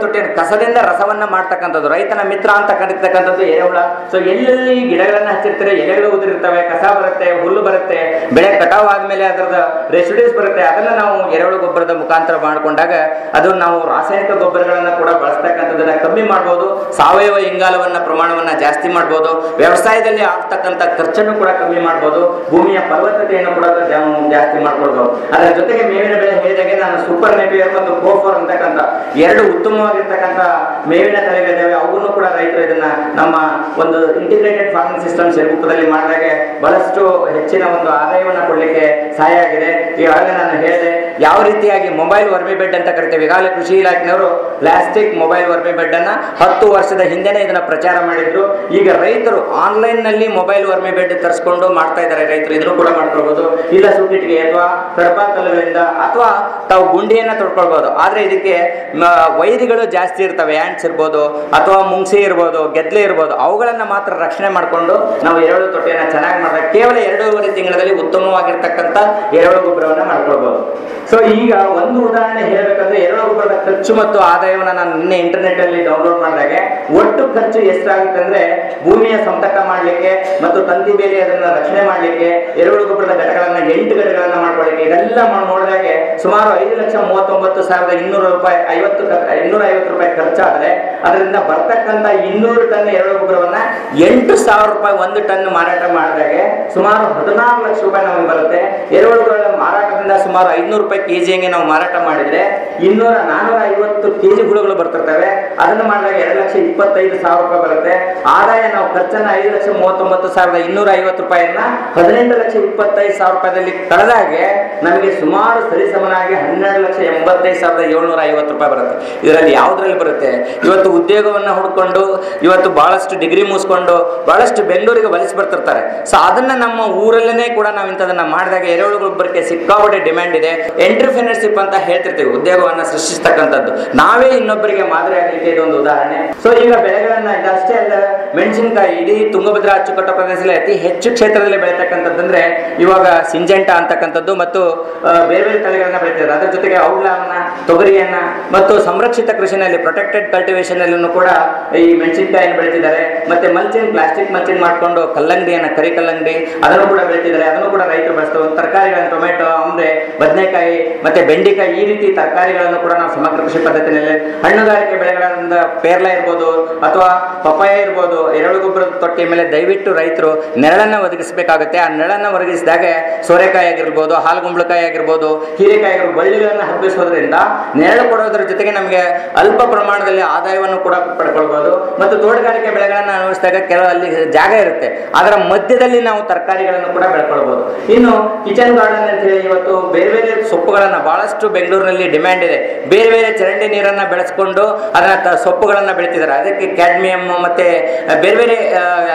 ಕಸದಿಂದ ರಸವನ್ನ ಮಾಡ್ತಕ್ಕಂಥದ್ದು, ರೈತನ ಮಿತ್ರ ಅಂತ ಕರೀತಕ್ಕಂಥದ್ದು ಎರೆಹುಳ. ಸೊ ಎಲ್ಲೆಲ್ಲಿ ಗಿಡಗಳನ್ನ ಹಚ್ಚಿರ್ತಾರೆ, ಎಲೆಗಳು ಉದುರಿರ್ತವೆ, ಕಸ ಬರುತ್ತೆ, ಹುಲ್ಲು ಬರುತ್ತೆ, ಬೆಳೆ ಕಟಾವ್ ಆದ್ಮೇಲೆ ಅದರದ ರೆಸಿಡ್ಯೂಸ್ ಬರುತ್ತೆ. ಅದನ್ನ ನಾವು ಎರೆಹುಳು ಗೊಬ್ಬರದ ಮುಖಾಂತರ ಮಾಡ್ಕೊಂಡಾಗ ಅದು ನಾವು ರಾಸಾಯನಿಕ ಗೊಬ್ಬರಗಳನ್ನ ಕೂಡ ಬಳಸ್ತಕ್ಕಂಥದ್ದನ್ನ ಕಮ್ಮಿ ಮಾಡ್ಬೋದು. ಸಾವಯವ ಇಂಗಾಲವನ್ನ ಪ್ರಮಾಣವನ್ನ ಜಾಸ್ತಿ ಮಾಡ್ಬೋದು. ವ್ಯವಸಾಯದಲ್ಲಿ ಆಗ್ತಕ್ಕಂಥ ಖರ್ಚನ್ನು ಕೂಡ ಕಮ್ಮಿ ಮಾಡ್ಬೋದು. ಭೂಮಿಯ ಫಲವತ್ತತೆಯನ್ನು ಕೂಡ ಜಾಸ್ತಿ ಮಾಡ್ಕೊಳ್ಬೋದು. ಅದರ ಜೊತೆಗೆ ಮೇವಿನ ಬೆಳೆ ಹೇಳಿದಾಗೆ ನಾನು ಸೂಪರ್ ನೆಪಿಯರ್ ಮತ್ತು ಕೋಫರ್ ಅಂತಕ್ಕಂಥ ಎರಡು ಉತ್ತಮವಾಗಿರ್ತಕ್ಕಂಥ ಮೇವಿನ ತಳಿಗಳಿದ್ದಾವೆ. ಅವನ್ನು ಕೂಡ ರೈತರು ಇದನ್ನ ನಮ್ಮ ಒಂದು ಇಂಟಿಗ್ರೇಟೆಡ್ ಫಾರ್ಮಿಂಗ್ ಸಿಸ್ಟಮ್ ರೂಪದಲ್ಲಿ ಮಾಡಿದಾಗ ಬಹಳಷ್ಟು ಹೆಚ್ಚಿನ ಒಂದು ಆದಾಯವನ್ನು ಕೊಡ್ಲಿಕ್ಕೆ ಸಹಾಯ ಆಗಿದೆ. ಈಗಾಗಲೇ ನಾನು ಹೇಳಿದೆ ಯಾವ ರೀತಿಯಾಗಿ ಮೊಬೈಲ್ ವರ್ಮಿ ಬೆಡ್ ಅಂತ ಕರಿತೇವೆ. ಈಗಾಗಲೇ ಕೃಷಿ ಇಲಾಖೆಯವರು ಪ್ಲಾಸ್ಟಿಕ್ ಮೊಬೈಲ್ ವರ್ಮಿ ಬೆಡ್ ಅನ್ನ 10 ವರ್ಷದ ಹಿಂದೆನೆ ಇದನ್ನ ಪ್ರಚಾರ ಮಾಡಿದ್ರು. ಈಗ ರೈತರು ಆನ್ಲೈನ್ ನಲ್ಲಿ ಮೊಬೈಲ್ ವರ್ಮಿ ಬೆಡ್ ತರಿಸ್ಕೊಂಡು ಮಾಡ್ತಾ ಇದ್ದಾರೆ. ರೈತರು ಇದನ್ನು ಕೂಡ ಮಾಡ್ಕೊಳ್ಬಹುದು. ಇಲ್ಲ ಸುಟ್ಟಿಗೆ ಅಥವಾ ಕಡಪ ಕಲ್ಲುಗಳಿಂದ ಅಥವಾ ತಾವು ಗುಂಡಿಯನ್ನ ತೊಡ್ಕೊಳ್ಬಹುದು. ಆದ್ರೆ ಇದಕ್ಕೆ ವೈರಿಗಳು ಜಾಸ್ತಿ ಇರ್ತವೆ. ಆಂಟ್ಸ್ ಇರ್ಬೋದು ಅಥವಾ ಮುಂಗ್ಸಿ ಇರ್ಬೋದು, ಗೆದ್ಲೆ ಇರ್ಬೋದು, ಅವುಗಳನ್ನ ಮಾತ್ರ ರಕ್ಷಣೆ ಮಾಡಿಕೊಂಡು ನಾವು ಎರೆಹುಳು ತೊಟ್ಟಿಯನ್ನ ಚೆನ್ನಾಗಿ ಮಾಡಿದಾಗ ಕೇವಲ 2.5 ತಿಂಗಳಲ್ಲಿ ಉತ್ತಮವಾಗಿರ್ತಕ್ಕಂಥ ಎರೆಹುಳು ಗೊಬ್ಬರವನ್ನ ಮಾಡ್ಕೊಳ್ಬಹುದು. ಸೊ ಈಗ ಒಂದು ಉದಾಹರಣೆ ಹೇಳಬೇಕಂದ್ರೆ ಎರೆಹುಳು ಗೊಬ್ಬರದ ಖರ್ಚು ಮತ್ತು ಆದಾಯವನ್ನ ನಾನು ನಿನ್ನೆ ಇಂಟರ್ನೆಟ್ ಅಲ್ಲಿ ಡೌನ್ಲೋಡ್ ಮಾಡಿದಾಗ ಒಟ್ಟು ಖರ್ಚು ಎಷ್ಟಾಗುತ್ತೆ ಅಂದ್ರೆ ಭೂಮಿಯ ಸಂತಕ ಮಾಡ್ಲಿಕ್ಕೆ ಮತ್ತು ತಂತಿ ಬೇಲಿ ಅದನ್ನ ರಕ್ಷಣೆ ಮಾಡ್ಲಿಕ್ಕೆ ಎರೆಹುಳು ಗೊಬ್ಬರದ ಘಟಕಗಳನ್ನ 8 ಘಟಕಗಳನ್ನ ಮಾಡ್ಕೊಳ್ಳಿಕ್ಕೆ ಇದೆಲ್ಲ ನೋಡಿದಾಗೆ ಸುಮಾರು 5,39,250 ರೂಪಾಯಿ 250 ರೂಪಾಯಿ ಖರ್ಚಾದ್ರೆ ಅದರಿಂದ ಬರ್ತಕ್ಕಂಥ 200 ಟನ್ ಎರೆಹುಳು ಗೊಬ್ಬರವನ್ನ 8,000 ರೂಪಾಯಿ 1 ಟನ್ ಮಾರಾಟ ಮಾಡಿದಾಗೆ ಸುಮಾರು 14 ಲಕ್ಷ ರೂಪಾಯಿ ನಮಗೆ ಬರುತ್ತೆ. ಎರೆಹುಳುಗಳ ಮಾರಾಟದಿಂದ ಸುಮಾರು 500 ರೂಪಾಯಿ ಕೆಜಿಗೆ ನಾವು ಮಾರಾಟ ಮಾಡಿದ್ರೆ 450 ಕೆಜಿ ಹುಳುಗಳು ಬರ್ತಿರ್ತವೆ. ಅದನ್ನು ಮಾಡಿದಾಗ 2,25,000 ರೂಪಾಯಿ ಬರುತ್ತೆ. ಆದಾಯ ನಾವು ಖರ್ಚನ್ನ 5,39,250 ರೂಪಾಯಿಯನ್ನ 18,25,000 ರೂಪಾಯಿದಲ್ಲಿ ಕಳೆದಾಗೆ ನಮಗೆ ಸುಮಾರು ಸರಿಸಮನಾಗಿ 12,85,750 ರೂಪಾಯಿ ಬರುತ್ತೆ. ಇದರಲ್ಲಿ ಯಾವುದ್ರಲ್ಲಿ ಬರುತ್ತೆ? ಇವತ್ತು ಉದ್ಯೋಗವನ್ನ ಹುಡ್ಕೊಂಡು ಇವತ್ತು ಬಹಳಷ್ಟು ಡಿಗ್ರಿ ಮುಗಿಸ್ಕೊಂಡು ಬಹಳಷ್ಟು ಬೆಂಗಳೂರಿಗೆ ವಲಸೆ ಬರ್ತಿರ್ತಾರೆ. ಸೊ ಅದನ್ನ ನಮ್ಮ ಊರಲ್ಲೇನೆ ಕೂಡ ನಾವು ಇಂಥದನ್ನ ಮಾಡಿದಾಗ ಎರೆಹುಳು ಗೊಬ್ಬರಕ್ಕೆ ಸಿಕ್ಕಾಪಟ್ಟೆ ಡಿಮ್ಯಾಂಡ್ ಇದೆ. ಎಂಟ್ರಪ್ರಿನರ್ಶಿಪ್ ಅಂತ ಹೇಳ್ತಿರ್ತೀವಿ, ಉದ್ಯೋಗವನ್ನ ಸೃಷ್ಟಿಸ್ತಕ್ಕಂಥದ್ದು. ನಾವೇ ಇನ್ನೊಬ್ಬರಿಗೆ ಮಾದರಿ ಆಗಲಿಕ್ಕೆ ಇದೊಂದು ಉದಾಹರಣೆ. ಸೊ ಈಗ ಬೆಳೆಗಳನ್ನ ಇದಷ್ಟೇ ಅಲ್ಲ, ಮೆಣಸಿನಕಾಯಿ ಇಡೀ ತುಂಗಭದ್ರಾ ಅಚ್ಚುಕಟ್ಟು ಪ್ರದೇಶದಲ್ಲಿ ಅತಿ ಹೆಚ್ಚು ಕ್ಷೇತ್ರದಲ್ಲಿ ಬೆಳೀತಕ್ಕಂಥದ್ದಂದ್ರೆ ಇವಾಗ ಸಿಂಜೆಂಟಾ ಅಂತಕ್ಕಂಥದ್ದು ಮತ್ತು ಬೇರೆ ಬೇರೆ ತಳಿಗಳನ್ನ ಬೆಳೀತಿದ್ದಾರೆ. ಅದರ ಜೊತೆಗೆ ಔಡ್ಲನ್ನ, ತೊಗರಿಯನ್ನ ಮತ್ತು ಸಂರಕ್ಷಿತ ಕೃಷಿನಲ್ಲಿ ಪ್ರೊಟೆಕ್ಟೆಡ್ ಕಲ್ಟಿವೇಶನ್ ಅಲ್ಲೂ ಕೂಡ ಈ ಮೆಣಸಿನಕಾಯಿಯನ್ನು ಬೆಳೀತಿದ್ದಾರೆ. ಮತ್ತೆ ಮಲ್ಚಿಂಗ್, ಪ್ಲಾಸ್ಟಿಕ್ ಮಲ್ಚಿಂಗ್ ಮಾಡ್ಕೊಂಡು ಕಲ್ಲಂಗಡಿಯನ್ನ, ಕರಿ ಕಲ್ಲಂಗಡಿ ಅದನ್ನು ಕೂಡ ಬೆಳೀತಿದ್ದಾರೆ. ಅದನ್ನು ಕೂಡ ರೈತರು ಬಳಸ್ತಾರೆ. ತರಕಾರಿಗಳನ್ನ ಟೊಮೆಟೊ, ಆಮ್ರೆ, ಬದನೆಕಾಯಿ ಮತ್ತೆ ಬೆಂಡೆಕಾಯಿ ಈ ರೀತಿ ತರಕಾರಿಗಳನ್ನು ಕೂಡ ನಾವು ಸಮಗ್ರ ಕೃಷಿ ಪದ್ಧತಿಯಲ್ಲಿ ಹಣ್ಣುಗಾರಿಕೆ ಬೆಳೆಗಳಿಂದ ಪೇರ್ಲ ಇರ್ಬೋದು ಅಥವಾ ಪಪಾಯ ಇರ್ಬೋದು, ಎರೆಹುಳು ಗೊಬ್ಬರದ ತೊಟ್ಟಿ ಮೇಲೆ ದಯವಿಟ್ಟು ರೈತರು ನೆರಳನ್ನ ಒದಗಿಸಬೇಕಾಗುತ್ತೆ. ಆ ನೆರಳನ್ನ ಒದಗಿಸಿದಾಗ ಸೋರೆಕಾಯಿ ಆಗಿರ್ಬೋದು, ಹಾಲುಗುಂಬಳಕಾಯಿ ಆಗಿರ್ಬೋದು, ಹೀರೆಕಾಯಿ ಆಗಿರ್ಬೋದು, ಬಳ್ಳಿಗಳನ್ನ ಹಬ್ಬಿಸೋದ್ರಿಂದ ನೆರಳು ಕೊಡೋದ್ರ ಜೊತೆಗೆ ನಮಗೆ ಅಲ್ಪ ಪ್ರಮಾಣದಲ್ಲಿ ಆದಾಯವನ್ನು ಕೂಡ ಪಡ್ಕೊಳ್ಬಹುದು. ಮತ್ತು ತೋಟಗಾರಿಕೆ ಬೆಳೆಗಳನ್ನ ಅಳವಡಿಸಿದಾಗ ಕೆಲವಲ್ಲಿ ಜಾಗ ಇರುತ್ತೆ, ಅದರ ಮಧ್ಯದಲ್ಲಿ ನಾವು ತರಕಾರಿಗಳನ್ನು ಕೂಡ ಬೆಳ್ಕೊಳ್ಬಹುದು. ಇನ್ನು ಕಿಚನ್ ಗಾರ್ಡನ್ ಅಂತ ಹೇಳಿ ಇವತ್ತು ಬೇರೆ ಬೇರೆ ಸೊಪ್ಪುಗಳನ್ನ ಬಹಳಷ್ಟು ಬೆಂಗಳೂರಿನಲ್ಲಿ ಡಿಮ್ಯಾಂಡ್ ಇದೆ. ಬೇರೆ ಬೇರೆ ಚರಂಡಿ ನೀರನ್ನ ಬೆಳೆಸ್ಕೊಂಡು ಅದನ್ನ ಸೊಪ್ಪುಗಳನ್ನ ಬೆಳೀತಿದ್ದಾರೆ. ಅದಕ್ಕೆ ಕ್ಯಾಡ್ಮಿಯಂ ಮತ್ತೆ ಬೇರೆ ಬೇರೆ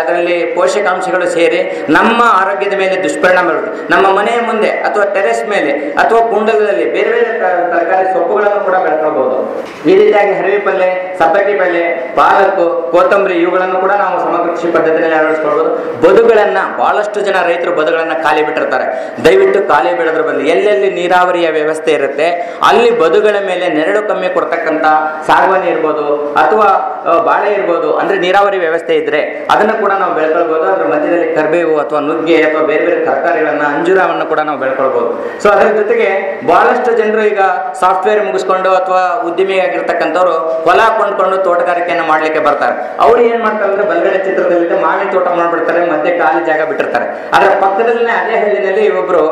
ಅದರಲ್ಲಿ ಪೋಷಕಾಂಶಗಳು ಸೇರಿ ನಮ್ಮ ಆರೋಗ್ಯದ ಮೇಲೆ ದುಷ್ಪರಿಣಾಮ ಬರುತ್ತೆ. ನಮ್ಮ ಮನೆಯ ಮುಂದೆ ಅಥವಾ ಟೆರೆಸ್ ಮೇಲೆ ಅಥವಾ ಕುಂಡಲದಲ್ಲಿ ಬೇರೆ ಬೇರೆ ತರಕಾರಿ ಸೊಪ್ಪುಗಳನ್ನು ಕೂಡ ಬೆಳ್ಕೊಳ್ಬಹುದು. ಈ ರೀತಿಯಾಗಿ ಹರಿವೆ ಪಲ್ಲೆ, ಸಬ್ಬಕ್ಕಿ ಪಲ್ಲೆ, ಪಾಲಕ್ಕು, ಕೊತ್ತಂಬರಿ ಇವುಗಳನ್ನು ಕೂಡ ನಾವು ಸಮಗ್ರ ಕೃಷಿ ಪದ್ಧತಿಯಲ್ಲಿ ಅಳವಡಿಸ್ಕೊಳ್ಬಹುದು. ಬದುಗಳನ್ನ ಬಹಳಷ್ಟು ಜನ ರೈತರು ಬದುಗಳನ್ನ ಖಾಲಿ ಬಿಟ್ಟಿರ್ತಾರೆ. ದಯವಿಟ್ಟು ಖಾಲಿ ಬಿಡೋದ್ರ ಬದಲು ಎಲ್ಲೆಲ್ಲಿ ನೀರಾವರಿಯ ವ್ಯವಸ್ಥೆ ಇರುತ್ತೆ ಅಲ್ಲಿ ಬದುಗಳ ಮೇಲೆ ನೆರಳು ಕಮ್ಮಿ ಕೊಡ್ತಕ್ಕಂಥ ಸಾಗವಾನಿ ಇರ್ಬೋದು ಅಥವಾ ಬಾಳೆ ಇರ್ಬೋದು, ಅಂದ್ರೆ ನೀರಾವರಿ ವ್ಯವಸ್ಥೆ ಇದ್ರೆ ಅದನ್ನು ಕೂಡ ನಾವು ಬೆಳ್ಕೊಳ್ಬಹುದು. ಅದ್ರ ಮಧ್ಯದಲ್ಲಿ ಕರಿಬೇವು ಅಥವಾ ನುಗ್ಗೆ ಅಥವಾ ಬೇರೆ ಬೇರೆ ತರಕಾರಿಗಳನ್ನ, ಅಂಜೂರವನ್ನು ಕೂಡ ನಾವು ಬೆಳ್ಕೊಳ್ಬಹುದು. ಸೊ ಅದರ ಜೊತೆಗೆ ಬಹಳಷ್ಟು ಜನರು ಈಗ ಸಾಫ್ಟ್ವೇರ್ ಮುಗಿಸ್ಕೊಂಡು ಅಥವಾ ಉದ್ಯಮಿ ಆಗಿರ್ತಕ್ಕಂಥವ್ರು ಹೊಲ ಕೊಂಡ್ಕೊಂಡು ತೋಟಗಾರಿಕೆಯನ್ನು ಮಾಡ್ಲಿಕ್ಕೆ ಬರ್ತಾರೆ. ಅವ್ರು ಏನ್ ಮಾಡ್ತಾರೆ ಅಂದ್ರೆ ಬಲಗಡೆ ಚಿತ್ರದಲ್ಲಿ ಮಾವಿನ ತೋಟ ಮಾಡ್ಬಿಡ್ತಾರೆ, ಮಧ್ಯೆ ಖಾಲಿ ಜಾಗ ಬಿಟ್ಟಿರ್ತಾರೆ. ಅದರ ಪಕ್ಕದಲ್ಲೇ ಅದೇ ಹಳ್ಳಿನಲ್ಲಿ ಒಬ್ರು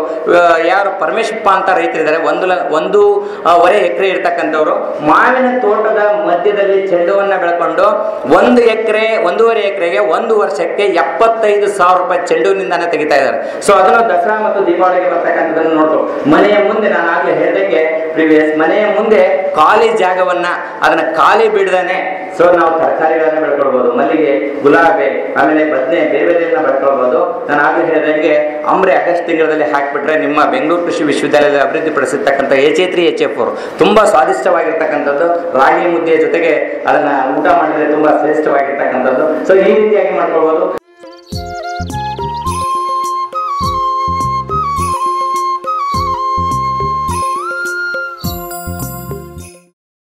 ಯಾರು ಪರಮೇಶಪ್ಪ ಅಂತ ರೈತರಿದ್ದಾರೆ, 1.5 ಎಕರೆ ಇರ್ತಕ್ಕಂಥವ್ರು ಮಾವಿನ ತೋಟದ ಮಧ್ಯದಲ್ಲಿ ಚೆಂಡುವನ್ನ ಬೆಳ್ಕೊಂಡು ಬೆಳ್ಕೊಂಡು 1.5 ಎಕರೆಗೆ 1 ವರ್ಷಕ್ಕೆ 75,000 ರೂಪಾಯಿ ಚೆಂಡುವಿನಿಂದಾನೇ ತೆಗಿತಾ ಇದ್ದಾರೆ. ಸೊ ಅದನ್ನು ದಸರಾ ಮತ್ತು ದೀಪಾವಳಿಗೆ ಬರ್ತಕ್ಕಂಥದ್ದನ್ನು ನೋಡ್ತು. ಮನೆಯ ಮುಂದೆ ನಾನು ಆಗ್ಲೇ ಹೇಳ್ದಂಗೆ ಪ್ರಿವಿಯಸ್ ಮನೆಯ ಮುಂದೆ ಖಾಲಿ ಜಾಗವನ್ನ ಅದನ್ನ ಖಾಲಿ ಬಿಡದೇನೆ ಸೊ ನಾವು ತರಕಾರಿಗಳನ್ನ ಬೆಳ್ಕೊಳ್ಬಹುದು. ಮಲ್ಲಿಗೆ, ಗುಲಾಬಿ, ಆಮೇಲೆ ಬದನೆ, ಬೇರೆ ಬೇರೆಯನ್ನ ಬೆಳ್ಕೊಳ್ಬಹುದು. ನಾನು ಆಗ್ಲೇ ಹೇಳಿದಂಗೆ ಆಗಸ್ಟ್ ತಿಂಗಳಲ್ಲಿ ಹಾಕಿಬಿಟ್ರೆ ನಿಮ್ಮ ಬೆಂಗಳೂರು ಕೃಷಿ ವಿಶ್ವವಿದ್ಯಾಲಯದಲ್ಲಿ ಅಭಿವೃದ್ಧಿಪಡಿಸಿರ್ತಕ್ಕಂಥ HA3 HF4 ತುಂಬಾ ಸ್ವಾದಿಷ್ಟವಾಗಿರ್ತಕ್ಕಂಥದ್ದು. ರಾಗಿ ಮುದ್ದೆಯ ಜೊತೆಗೆ ಅದನ್ನ ಊಟ ಮಾಡಿದ್ರೆ ತುಂಬಾ ಶ್ರೇಷ್ಠವಾಗಿರ್ತಕ್ಕಂಥದ್ದು. ಸೊ ಈ ರೀತಿಯಾಗಿ ಮಾಡ್ಕೊಳ್ಬಹುದು.